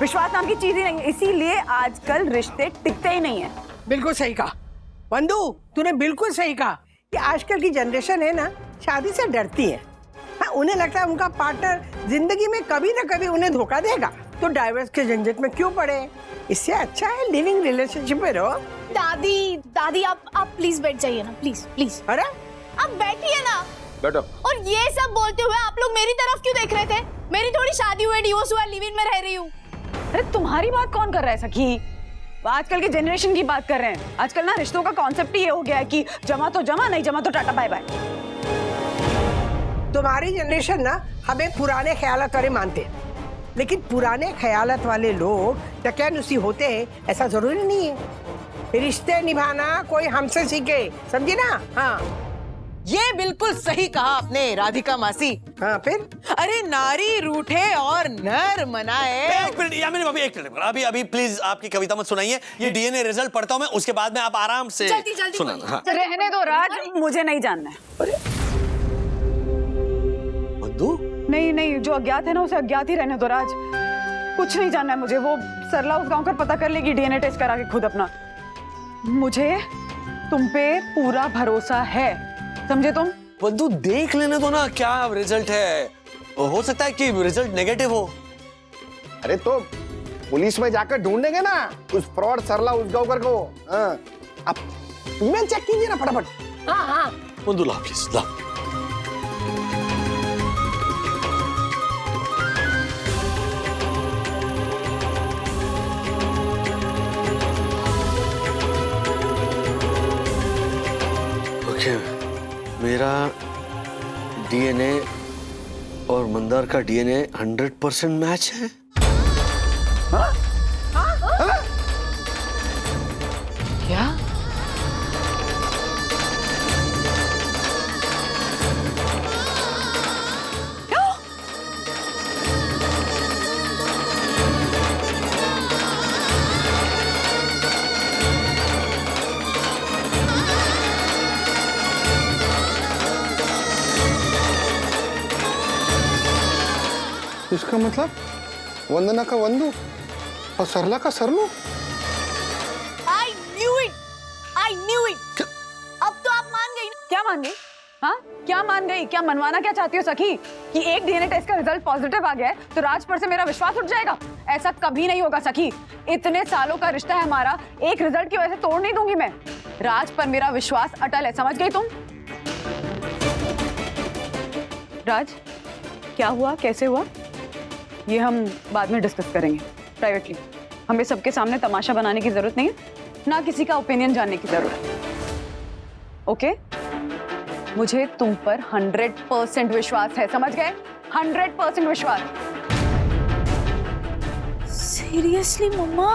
विश्वास नाम की चीज ही नहीं है, इसीलिए आजकल रिश्ते टिकते ही नहीं है। बिल्कुल सही कहा बंधु, तूने बिल्कुल सही कहा कि आजकल की जनरेशन है ना, शादी से डरती है। हाँ, उन्हें लगता है उनका पार्टनर जिंदगी में कभी ना कभी उन्हें धोखा देगा, तो डाइवोर्स के झंझट में क्यों पड़े? इससे अच्छा है लिविंग रिलेशनशिप में रहो। दादी आप प्लीज बैठ जाइए ना, प्लीज प्लीज। अरे आप बैठिए ना। बैठो। और ये सब बोलते हुए आप लोग मेरी तरफ क्यों देख रहे थे? मेरी थोड़ी शादी हुई, डिवोर्स हुआ, लिव इन में रह रही हूँ। अरे तुम्हारी बात कौन कर रहा है सखी? आजकल की जनरेशन की बात कर रहे हैं। आजकल ना रिश्तों का कॉन्सेप्ट ही ये हो गया है कि जमा तो जमा, नहीं जमा तो टाटा बाय बाय। तुम्हारी जनरेशन ना हमें पुराने ख्यालात वाले मानते हैं, लेकिन पुराने ख्यालात वाले लोग टकैनुसी होते हैं ऐसा जरूरी नहीं है। रिश्ते निभाना कोई हमसे सीखे, समझी ना? हाँ, ये बिल्कुल सही कहा आपने राधिका मासी। हाँ, फिर अरे नारी रूठे और नर मनाए। एक मिनट यामिनी भाभी, एक मिनट। अभी प्लीज आपकी कविता मत सुनाइए। ये डीएनए रिजल्ट पढ़ता हूं मैं, उसके बाद में आप आराम से सुना। हाँ। रहने दो राज, मुझे नहीं जानना है। बंधु? नहीं, जो अज्ञात है ना उसे अज्ञात ही रहने दो राज। कुछ नहीं जानना है मुझे। वो सरला उस गांव कर पता कर लेगी डीएनए टेस्ट करा के खुद अपना। मुझे तुम पे पूरा भरोसा है, समझे तुम? बंधु देख लेने दो ना क्या रिजल्ट है। हो सकता है कि रिजल्ट नेगेटिव हो। अरे तो पुलिस में जाकर ढूंढेंगे ना उस फ्रॉड सरला उसगांवकर को। हाँ, अब ईमेल चेक कीजिए ना फटाफट। हाँ। बंधु ला प्लीज, ला। मेरा डीएनए और मंदार का डीएनए 100% मैच है। हाँ? क्या? इसका मतलब वंदना का वंदू और सरला का सरलू। I knew it। अब तो आप मान गई ना? क्या मान गई? हाँ, क्या मान गई? क्या मनवाना क्या चाहती हो सखी कि एक डीएनए टेस्ट का रिजल्ट पॉजिटिव आ गया है तो राज पर से मेरा विश्वास उठ जाएगा? ऐसा कभी नहीं होगा सखी। इतने सालों का रिश्ता है हमारा, एक रिजल्ट की वजह से तोड़ नहीं दूंगी मैं। राज पर मेरा विश्वास अटल है, समझ गई तुम? राज, क्या हुआ, कैसे हुआ, ये हम बाद में डिस्कस करेंगे प्राइवेटली। हमें सबके सामने तमाशा बनाने की जरूरत नहीं है, ना किसी का ओपिनियन जानने की जरूरत है। ओके? मुझे तुम पर 100% विश्वास है, समझ गए? 100% विश्वास। Seriously mamma,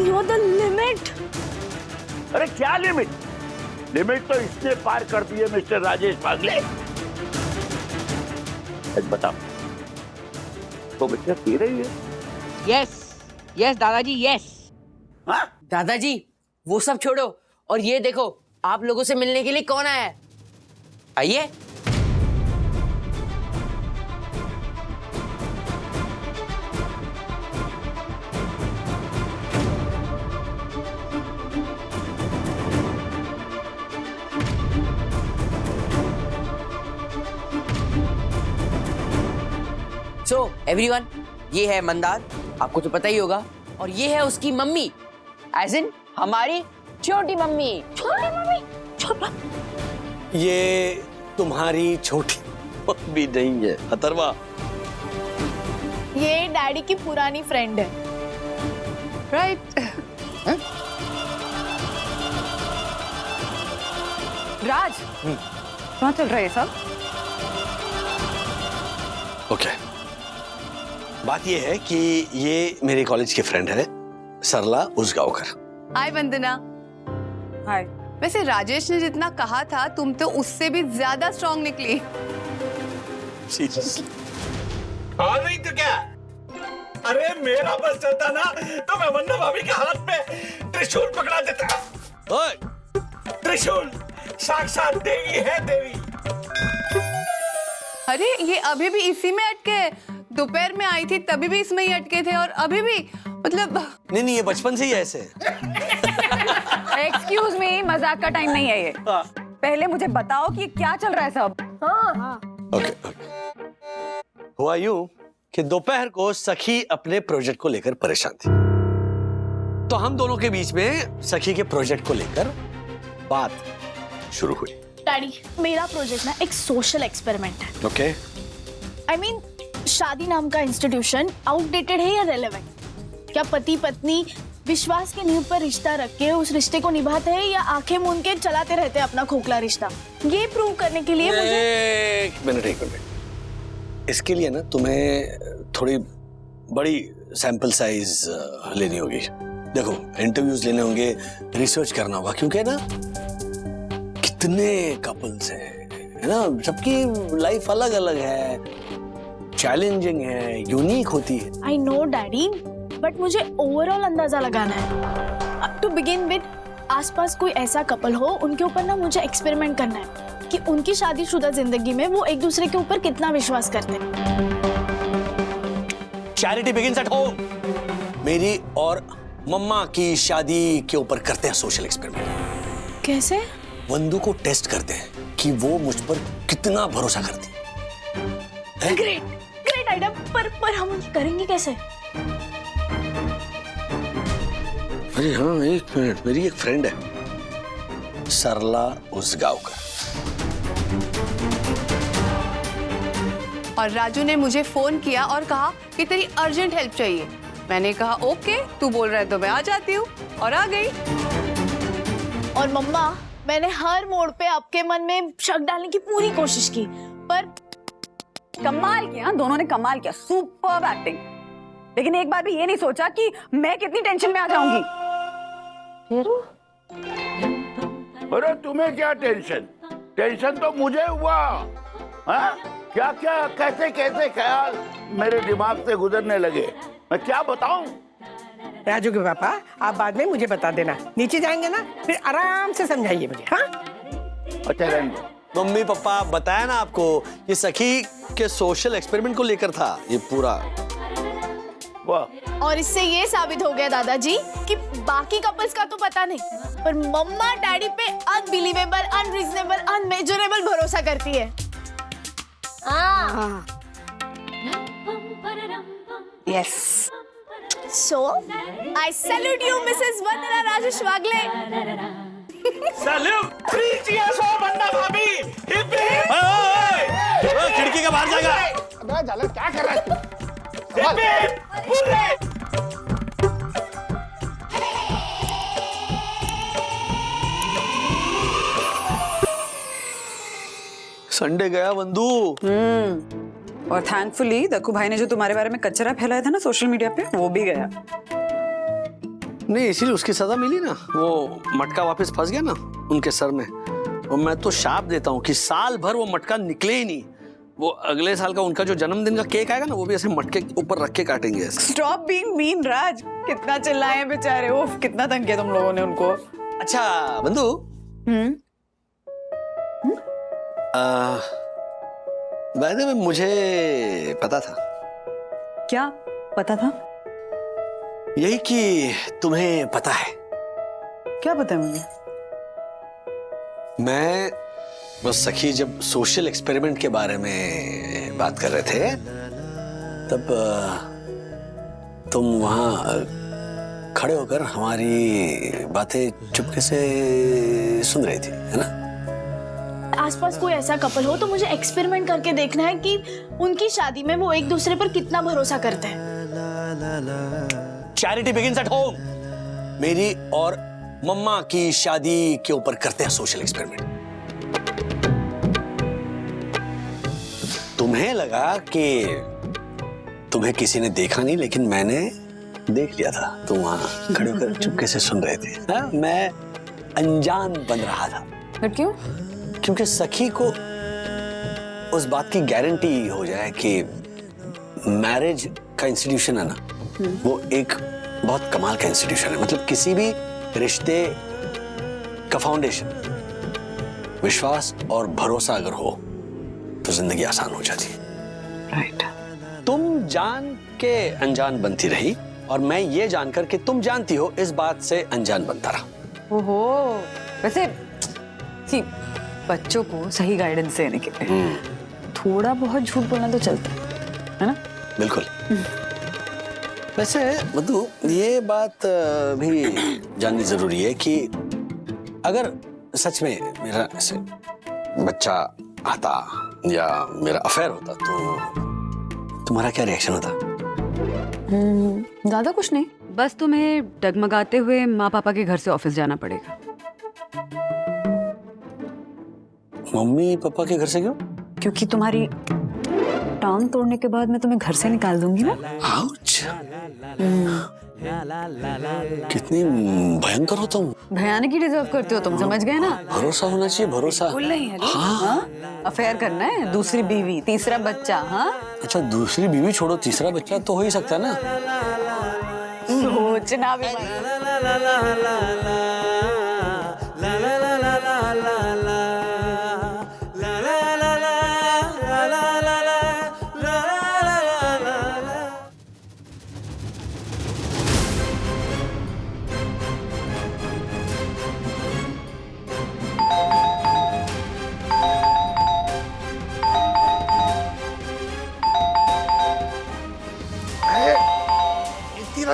you are the limit. अरे क्या लिमिट? लिमिट तो इसने पार कर दी है मिस्टर राजेश पागले। बताओ तो बच्चा पी रही है? यस दादाजी, यस। दादाजी वो सब छोड़ो और ये देखो आप लोगों से मिलने के लिए कौन आया है। आइए। सो एवरीवन, ये है मंदार, आपको तो पता ही होगा, और ये है उसकी मम्मी, एज इन हमारी छोटी मम्मी। छोटी मम्मी? छोटी? ये तुम्हारी छोटी मम्मी नहीं है अथर्वा, ये डैडी की पुरानी फ्रेंड है। राइट। राज, कहाँ चल रहा है ये सब? ओके। बात ये है कि ये मेरे कॉलेज की फ्रेंड है सरला उसगांवकर। हाय वंदना। हाय। वैसे राजेश ने जितना कहा था तुम तो उससे भी ज्यादा स्ट्रांग निकली। हाँ नहीं तो क्या? अरे मेरा बस चलता ना तो मैं वंदना भाभी के हाथ में त्रिशूल पकड़ा देता। ओए! त्रिशूल साक्षात देवी है, देवी। अरे ये अभी भी इसी में अटके, दोपहर में आई थी तभी भी इसमें ही अटके थे और अभी भी, मतलब नहीं, ये बचपन से ही ऐसे। एक्सक्यूज मी, मजाक का टाइम नहीं है ये। पहले मुझे बताओ कि क्या चल रहा है सब। हाँ। ओके। हुआ यूं कि दोपहर को सखी अपने प्रोजेक्ट को लेकर परेशान थी, तो हम दोनों के बीच में सखी के प्रोजेक्ट को लेकर बात शुरू हुई। डैडी, मेरा प्रोजेक्ट ना एक सोशल एक्सपेरिमेंट है। ओके। आई मीन, शादी नाम का इंस्टीट्यूशन आउटडेटेड है या रेलेवेंट? क्या पति पत्नी विश्वास के नींव पर रिश्ता रख के उस रिश्ते को निभाते हैं या आंखें मूंद के चलाते रहते हैं अपना खोखला रिश्ता? ये प्रूव करने के लिए मुझे एक मिनट। इसके लिए ना तुम्हें थोड़ी बड़ी सैंपल साइज लेनी होगी। देखो, इंटरव्यूज लेने होंगे, रिसर्च करना होगा, क्योंकि ना कितने कपल्स हैं, है ना, सबकी लाइफ अलग अलग है, चैलेंजिंग है, यूनिक होती है। आई नो डैडी, बट मुझे ओवरऑल अंदाजा लगाना है। टू बिगिन विद, आसपास कोई ऐसा कपल हो, उनके ऊपर ना मुझे एक्सपेरिमेंट करना है कि उनकी शादीशुदा जिंदगी में वो एक दूसरे के ऊपर कितना विश्वास करते हैं। Charity begins at home. मेरी और मम्मा की शादी के ऊपर करते हैं सोशल एक्सपेरिमेंट। कैसे? वंदू को टेस्ट करते हैं कि वो मुझ पर कितना भरोसा करती है। ग्रेट आइडिया, पर हम करेंगे कैसे? अरे हाँ, एक मिनट, मेरी एक फ्रेंड है सरला उसगांवकर, और राजू ने मुझे फोन किया और कहा कि तेरी अर्जेंट हेल्प चाहिए। मैंने कहा ओके, तू बोल रहा है तो मैं आ जाती हूँ, और आ गई। और मम्मा, मैंने हर मोड़ पे आपके मन में शक डालने की पूरी कोशिश की, पर कमाल किया, दोनों ने कमाल किया, सुपर्ब एक्टिंग। लेकिन एक बार भी ये नहीं सोचा कि मैं कितनी टेंशन में आ जाऊंगी। अरे तुम्हें क्या टेंशन? टेंशन तो मुझे हुआ। हाँ? क्या क्या कैसे कैसे ख्याल मेरे दिमाग से गुजरने लगे, मैं क्या बताऊं? राजू के पापा, आप बाद में मुझे बता देना, नीचे जाएंगे ना, फिर आराम से समझाइए मुझे। हाँ? अच्छा रहने दो। मम्मी पापा बताया ना आपको, ये सखी के सोशल एक्सपेरिमेंट को लेकर था ये पूरा। वाह। और इससे ये साबित हो गया दादाजी कि बाकी कपल्स का तो पता नहीं, पर मम्मा डैडी पे अनबिलीवेबल, अनरीजनेबल, अनमेजरेबल भरोसा करती है। Yes. So, I salute you, Mrs. Vandana Rajesh Wagle. Salute! 3 cheers for वंदना भाभी! Hip hip! खिड़की के बाहर जाएगा। अबे जालर, क्या कर रहा है तू? Hip hip! Hooray! संडे गया बंधु। और थैंकफुली दक्कू भाई ने जो तुम्हारे बारे में कचरा फैलाया था ना सोशल मीडिया पे, वो भी गया। नहीं, इसीलिए उसकी सजा मिली ना, वो मटका वापस फंस गया ना उनके सर में। और मैं तो शाप देता हूँ कि साल भर वो मटका निकले ही नहीं। वो अगले साल का उनका जो जन्मदिन का केक आएगा ना, वो भी ऐसे मटके के ऊपर रख के काटेंगे। स्टॉप बीइंग मीन राज, कितना चिल्लाए हैं बेचारे, उफ कितना तंग किया तुम लोगों ने उनको। अच्छा बंधु, वैसे में मुझे पता था। क्या पता था? यही कि तुम्हें पता है। क्या पता है मुझे? मैं बस सखी जब सोशल एक्सपेरिमेंट के बारे में बात कर रहे थे, तब तुम वहां खड़े होकर हमारी बातें चुपके से सुन रही थी, है ना? आसपास कोई ऐसा कपल हो तो मुझे एक्सपेरिमेंट करके देखना है कि उनकी शादी में वो एक दूसरे पर कितना भरोसा करते हैं। Charity begins at home. मेरी और मम्मा की शादी के ऊपर करते हैं सोशल एक्सपेरिमेंट। तुम्हें लगा कि तुम्हें किसी ने देखा नहीं, लेकिन मैंने देख लिया था। तुम वहां खड़े होकर चुपके से सुन रहे थे। हाँ, मैं अनजान बन रहा था। पर क्यों? क्योंकि सखी को उस बात की गारंटी हो जाए कि मैरिज का इंस्टीट्यूशन है ना, वो एक बहुत कमाल का इंस्टीट्यूशन है। मतलब किसी भी रिश्ते का फाउंडेशन विश्वास और भरोसा अगर हो तो जिंदगी आसान हो जाती है। राइट। तुम जान के अनजान बनती रही और मैं ये जानकर कि तुम जानती हो इस बात से अनजान बनता रहा। ओहो, वैसे सी बच्चों को सही गाइडेंस देने के लिए थोड़ा बहुत झूठ बोलना तो चलता है ना? बिल्कुल। वैसे मधु, ये बात भी जाननी जरूरी है कि अगर सच में मेरा ऐसे बच्चा आता या मेरा अफेयर होता तो तुम्हारा क्या रिएक्शन होता? ज्यादा कुछ नहीं, बस तुम्हें डगमगाते हुए माँ पापा के घर से ऑफिस जाना पड़ेगा। मम्मी पापा के घर से क्यों? क्योंकि तुम्हारी टांग तोड़ने के बाद मैं तुम्हें घर से निकाल दूंगी ना। आउच! कितनी भयंकर हो तुम। भयानक ही डिजर्व करते हो तुम, समझ गए ना? भरोसा होना चाहिए, भरोसा। भूल नहीं है? हाँ। अफेयर करना है, दूसरी बीवी, तीसरा बच्चा। हाँ, अच्छा, दूसरी बीवी छोड़ो, तीसरा बच्चा तो हो ही सकता है ना? सोचना भी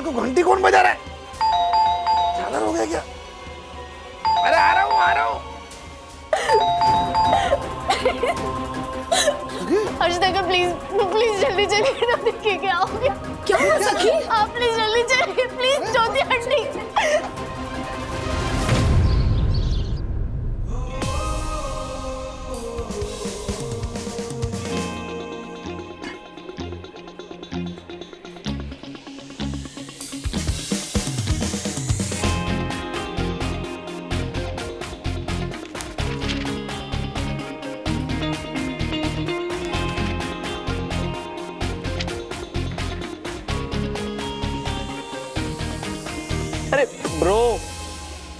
को घंटी कौन बजा रहा है? ज्यादा हो गया क्या? अरे आ रहा हूँ, आ रहा हूँ। अर्जुन का प्लीज प्लीज जल्दी चलिए ना, देखिए क्या हो गया। क्या हुआ सखी? आप प्लीज जल्दी चलिए, प्लीज। Jyoti aunty. अरे ब्रो,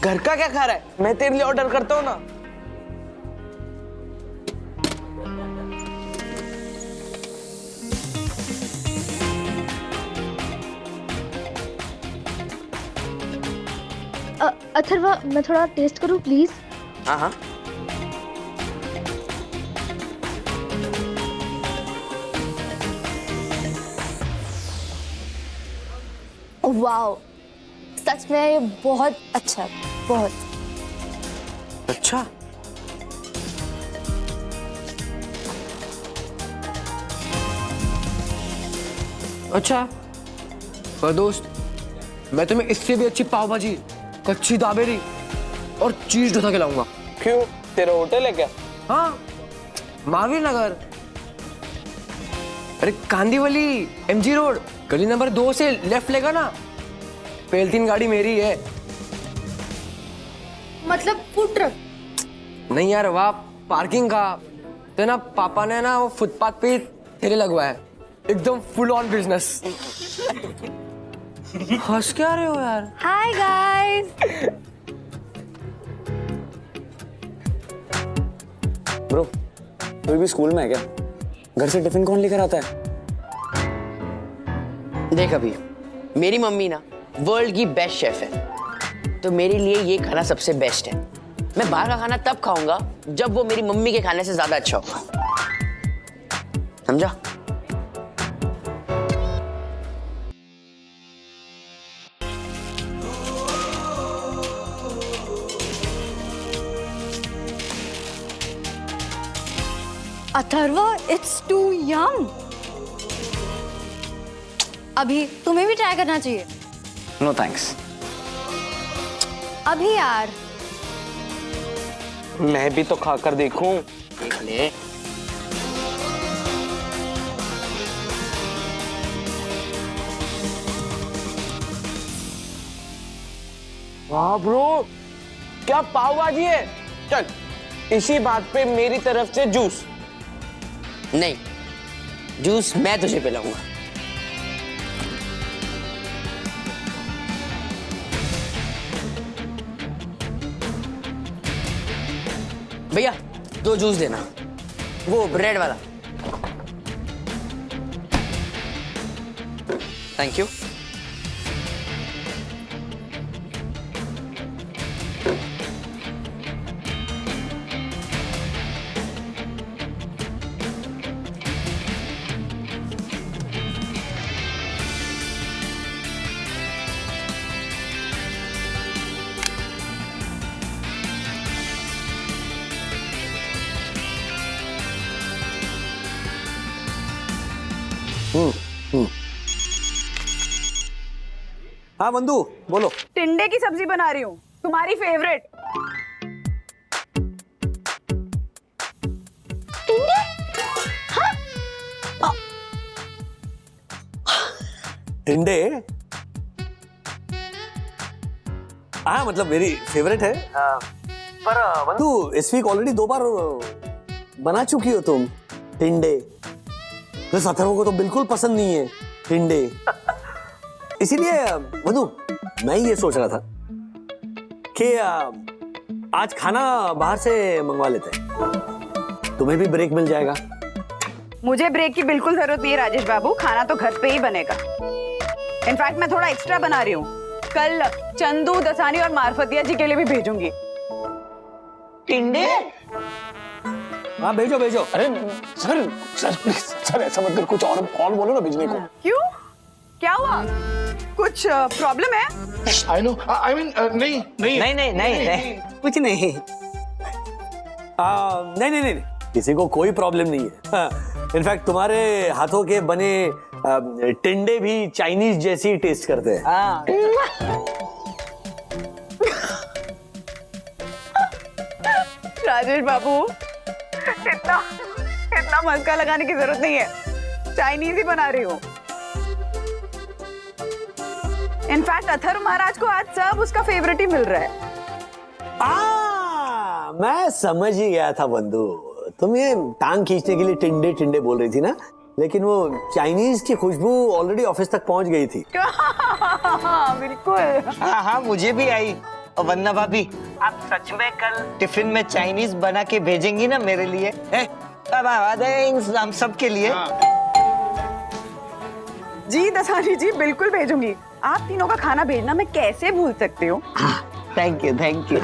घर का क्या खा रहा है? मैं तेरे लिए ऑर्डर करता हूँ ना। अथर्वा, मैं थोड़ा टेस्ट करूँ प्लीज? हाँ हाँ। वाओ, सच में ये बहुत अच्छा, बहुत अच्छा। अच्छा पर दोस्त, मैं तुम्हें इससे भी अच्छी पाव भाजी, कच्ची दाबेली और चीज डोसा खिलाऊंगा। क्यों, तेरा होटल है क्या? हाँ, महावीर नगर। अरे कांदीवली, एमजी रोड, गली नंबर 2 से लेफ्ट लेगा ना, पहली 3 गाड़ी मेरी है। मतलब फूड ट्रक? नहीं यार, वाह पार्किंग का तो ना, पापा ने ना वो फुटपाथ पे ठेले लगवाया, एकदम फुल ऑन बिजनेस। हंस क्या रहे हो यार? Hi guys. ब्रो, तू भी स्कूल में है क्या? घर से टिफिन कौन लेकर आता है? देख अभी, मेरी मम्मी ना वर्ल्ड की बेस्ट शेफ है, तो मेरे लिए ये खाना सबसे बेस्ट है। मैं बाहर का खाना तब खाऊंगा जब वो मेरी मम्मी के खाने से ज्यादा अच्छा होगा, समझा? Atharva, it's too young. अभी तुम्हें भी ट्राई करना चाहिए। No thanks. अभी यार। मैं भी तो खाकर देखूं। देख ले। वाह ब्रो, क्या पाव भाजी है। चल, इसी बात पे मेरी तरफ से जूस। नहीं, जूस मैं तुझे पिलाऊंगा। भैया 2 जूस देना, वो ब्रेड वाला। Thank you. हाँ बंधु बोलो। टिंडे की सब्जी बना रही हूँ, तुम्हारी फेवरेट। टिंडे? हाँ? टिंडे? हाँ मतलब मेरी फेवरेट है। पर बंधु इस वीक ऑलरेडी 2 बार बना चुकी हो तुम टिंडे। बस अथर्व को तो बिल्कुल पसंद नहीं है टिंडे। इसीलिए बंधु मैं ये सोच रहा था कि आज खाना बाहर से मंगवा लेते हैं, तुम्हें भी ब्रेक मिल जाएगा। मुझे ब्रेक की बिल्कुल जरूरत नहीं है राजेश बाबू, खाना तो घर पे ही बनेगा। इनफैक्ट मैं थोड़ा एक्स्ट्रा बना रही हूँ, कल चंदू, दसानी और मार्फतिया जी के लिए भी भेजूंगी। टिंडे? हाँ भेजो भेजो। अरे सर ऐसा मत कर, कुछ और बोलो ना भेजने को। क्यों, क्या हुआ? कुछ प्रॉब्लम है? आई नो, आई मीन नहीं कुछ नहीं। नहीं किसी को कोई प्रॉब्लम नहीं है। इनफैक्ट तुम्हारे हाथों के बने टिंडे भी चाइनीज जैसी टेस्ट करते हैं। राजेश बाबू, इतना मस्का लगाने की जरूरत नहीं है, चाइनीज ही बना रही हूँ। इनफैक्ट अथर्व महाराज को आज सब उसका फेवरेट ही मिल रहा है। मैं समझ ही गया था बंधु, तुम ये टांग खींचने के लिए टिंडे टिंडे बोल रही थी ना, लेकिन वो चाइनीज की खुशबू ऑलरेडी ऑफिस तक पहुंच गई थी। बिल्कुल। हाँ मुझे भी आई। और वंदना भाभी, आप सच में कल टिफिन में चाइनीज बना के भेजेंगी ना मेरे लिए? हम सब के लिए। जी दसानी जी, बिल्कुल भेजूंगी। आप तीनों का खाना भेजना मैं कैसे भूल सकती हूँ। Thank you thank you.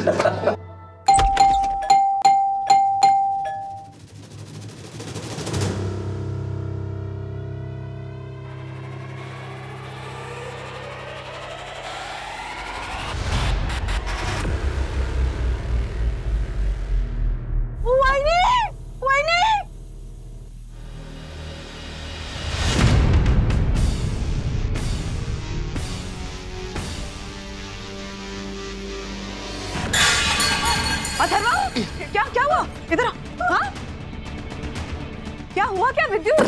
Atharva, क्या हुआ? इधर आ। हाँ? क्या हुआ क्या विद्युत?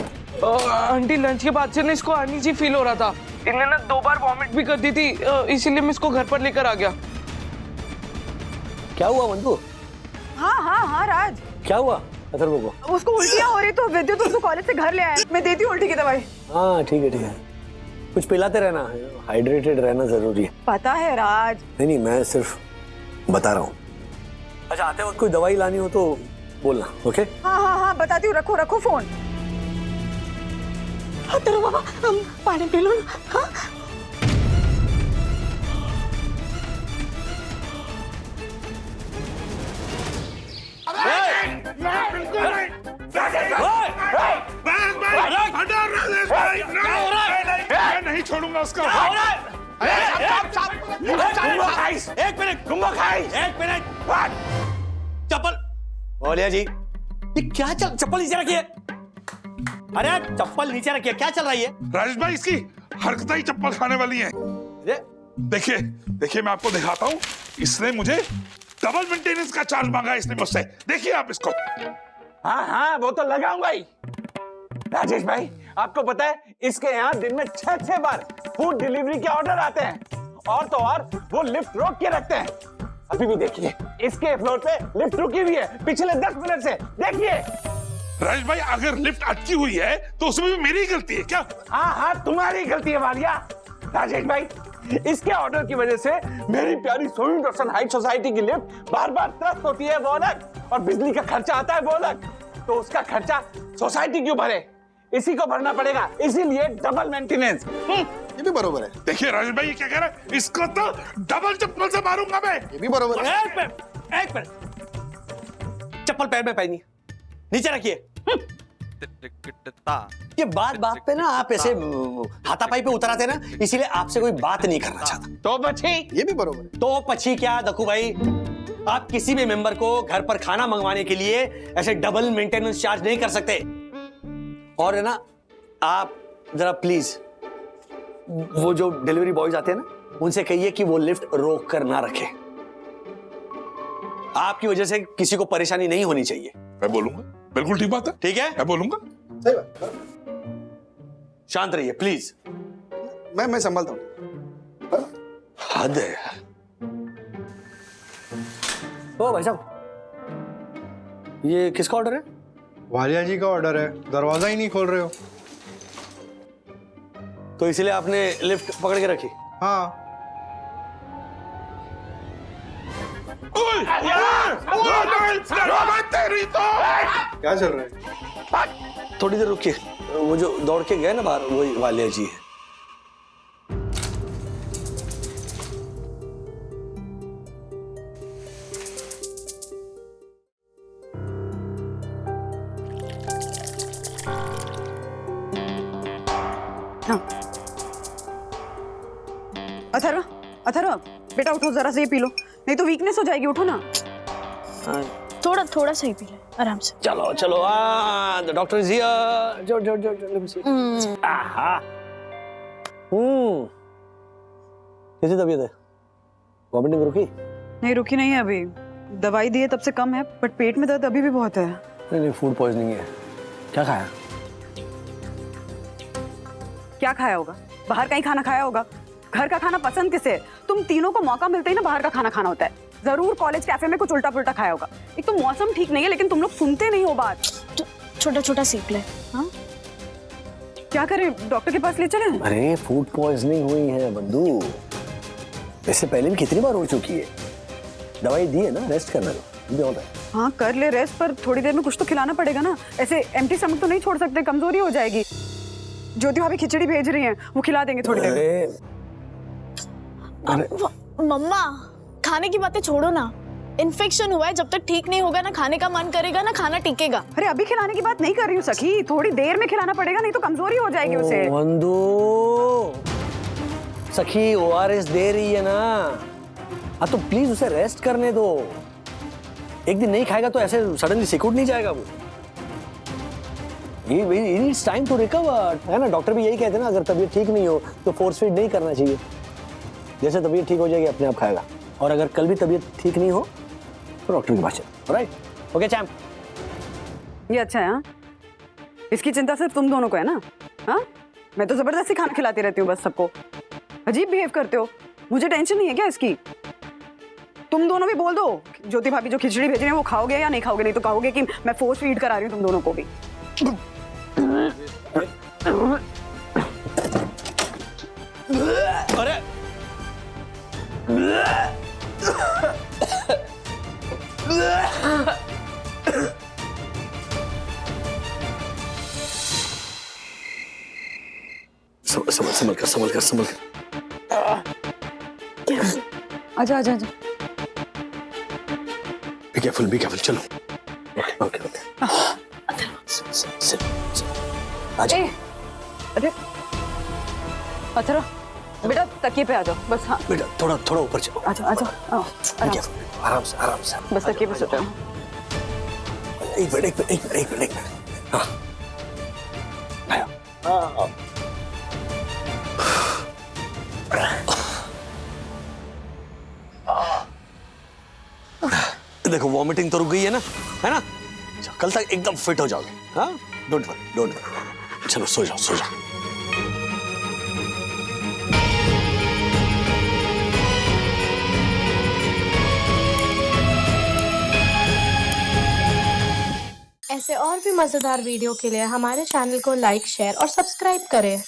आंटी लंच के बाद से ना इसको अनईजी फील हो रहा था। इन्हें ना 2 बार वॉमिट भी कर दी थी, इसीलिए मैं इसको घर पर लेकर आ गया। क्या हुआ बंधु? हाँ राज, क्या हुआ अथर्व को? उसको उल्टियाँ हो रही तो विद्युत उसको कॉलेज से घर ले आया। मैं देती हूँ उल्टी की दवाई। हाँ ठीक है, कुछ पिलाते रहना, हाइड्रेटेड रहना जरूरी है। पता है राज। नहीं मैं सिर्फ बता रहा हूँ। अच्छा आते वक्त कोई दवाई लानी हो तो बोलना, ओके? हाँ बताती हूँ, रखो फोन। अथर्व बाबा, हम पानी पी लो ना। हाँ? मैं नहीं छोड़ूंगा उसको। एक मिनट चप्पल। बोलिया जी, ये क्या चल, चप्पल नीचे रखिए। अरे चप्पल नीचे रखिए, क्या चल रही है? राजेश भाई इसकी हरकतें ही चप्पल खाने वाली हैं। देखिए देखिए मैं आपको दिखाता हूँ, इसने मुझे डबल मेंटेनेंस का चार्ज मांगा है इसने मुझसे। देखिए आप इसको। हाँ हाँ वो तो लगाऊंगा ही। राजेश भाई आपको पता है इसके यहाँ दिन में 6 बार फूड डिलीवरी के ऑर्डर आते हैं, और तो और वो लिफ्ट रोक के रखते हैं। अभी भी देखिए इसके फ्लोर पे लिफ्ट रुकी हुई है पिछले 10 मिनट से, देखिए। राजेश भाई अगर लिफ्ट अटकी हुई है तो उसमें भी मेरी गलती है क्या? हाँ हाँ तुम्हारी गलती है वालिया। राजेश भाई इसके ऑर्डर की वजह से मेरी प्यारी सोनी दर्शन हाइट सोसाइटी की लिफ्ट बार बार त्रस्त होती है वो अलग, और बिजली का खर्चा आता है वो अलग। तो उसका खर्चा सोसाइटी क्यों भरे, इसी को भरना पड़ेगा, इसीलिए डबल मेंटेनेंस। ये भी बरोबर है। देखिए राजेश भाई ये क्या कह रहा है, इसको तो डबल चप्पल से मारूंगा मैं। ये भी बरोबर है। एक मिनट, चप्पल पैर में पहनिए, नीचे रखिए। ये बात पे ना आप ऐसे हाथापाई पे उतर आते ना, इसीलिए आपसे कोई बात नहीं करना चाहता। तो पछी, ये भी बरोबर है। तो पछी क्या दक्कू भाई, आप किसी भी मेंबर को घर पर खाना मंगवाने के लिए ऐसे डबल मेंटेनेंस चार्ज नहीं कर सकते। और है ना, आप जरा प्लीज वो जो डिलीवरी बॉयज आते हैं ना, उनसे कहिए कि वो लिफ्ट रोक कर ना रखे। आपकी वजह से किसी को परेशानी नहीं होनी चाहिए। मैं बोलूंगा, बिल्कुल ठीक बात है। ठीक है, मैं बोलूंगा। सही बात। शांत रहिए प्लीज। मैं संभालता हूँ। हद है। ओ भाई साहब, ये किसका ऑर्डर है? वालिया जी का ऑर्डर है, दरवाजा ही नहीं खोल रहे हो। तो इसलिए आपने लिफ्ट पकड़ के रखी? हाँ। क्या चल रहा है? थोड़ी देर रुकिए, वो जो दौड़ के गए ना बाहर, वही वालिया जी है। अथर्व, अथर्व बेटा उठो, जरा से ये पी लो, नहीं तो वीकनेस हो जाएगी, उठो ना। थोड़ा थोड़ा सही पी ले आराम से। चलो चलो, द डॉक्टर इज हियर। जो जो जो लेट मी सी। आहा, कैसी तबीयत है? वॉमिटिंग रुकी? नहीं रुकी नहीं है अभी, दवाई दी है तब से कम है, बट पेट में दर्द अभी भी बहुत है। नहीं, फूड पॉइजनिंग है। क्या खाया? क्या खाया होगा? बाहर का ही खाना खाया होगा। घर का खाना पसंद किसे है? तुम तीनों को मौका मिलते ही ना बाहर का खाना खाना होता है। जरूर कॉलेज कैफे में कुछ उल्टा पुल्टा खाया होगा। एक तो मौसम ठीक नहीं है, लेकिन तुम लोग सुनते नहीं हो बात। छोटा छोटा सीख ले। हाँ, क्या करें, डॉक्टर के पास ले चले? अरे फूड पॉइजनिंग हुई है बंधु, इससे पहले भी कितनी बार हो चुकी है। दवाई दी है ना, रेस्ट करना भी होता है। हाँ कर ले रेस्ट, पर थोड़ी देर में कुछ तो खिलाना पड़ेगा ना। ऐसे एम्प्टी स्टमक तो नहीं छोड़ सकते, कमजोरी हो जाएगी। ज्योति भाभी खिचड़ी भेज रही हैं, वो खिला देंगे थोड़ी देर में। मम्मा खाने की बातें छोड़ो ना, इन्फेक्शन हुआ है, जब तक ठीक नहीं होगा ना खाने का मन करेगा ना खाना टिकेगा। अरे अभी खिलाने की बात नहीं कर रही हूँ सखी, थोड़ी देर में खिलाना पड़ेगा, नहीं तो कमजोरी हो जाएगी उसे। बंधु, सखी ORS दे रही है ना, हाँ तो प्लीज उसे रेस्ट करने दो। एक दिन नहीं खाएगा तो ऐसे सडनली सिकुड़ नहीं जाएगा वो। He needs time to recover, है ना। डॉक्टर भी यही कहते हैं ना, अगर तबीयत ठीक नहीं हो तो फोर्स फीड नहीं करना चाहिए। जैसे तबीयत ठीक हो जाएगी अपने आप खाएगा, और अगर कल भी तबीयत ठीक नहीं हो तो डॉक्टर के पास चलो। Right, okay champ. ये अच्छा है। हाँ, इसकी चिंता सिर्फ तुम दोनों को है ना। हाँ, मैं तो जबरदस्ती खाना खिलाती रहती हूँ बस सबको। अजीब बिहेव करते हो, मुझे टेंशन नहीं है क्या इसकी? तुम दोनों भी बोल दो, ज्योति भाभी जो खिचड़ी भेज रही है वो खाओगे या नहीं खाओगे, नहीं तो कहोगे कि मैं फोर्स फीड करा रही हूँ तुम दोनों को भी। अरे संभल कर। आजा आजा आजा। बी केयरफुल, चलो। ओके। आजा। अरे अथर्व बेटा तकिए पे आ जाओ बस। हाँ बेटा थोड़ा ऊपर चलो। आजा आजा, आराम से बस तकिए पे सो जाओ। एक मिनट हाँ आया। देखो वॉमिटिंग तो रुक गई है ना कल तक एकदम फिट हो जाओगे। हाँ डोंट वरी चलो सो जाओ। ऐसे और भी मजेदार वीडियो के लिए हमारे चैनल को लाइक, शेयर और सब्सक्राइब करें।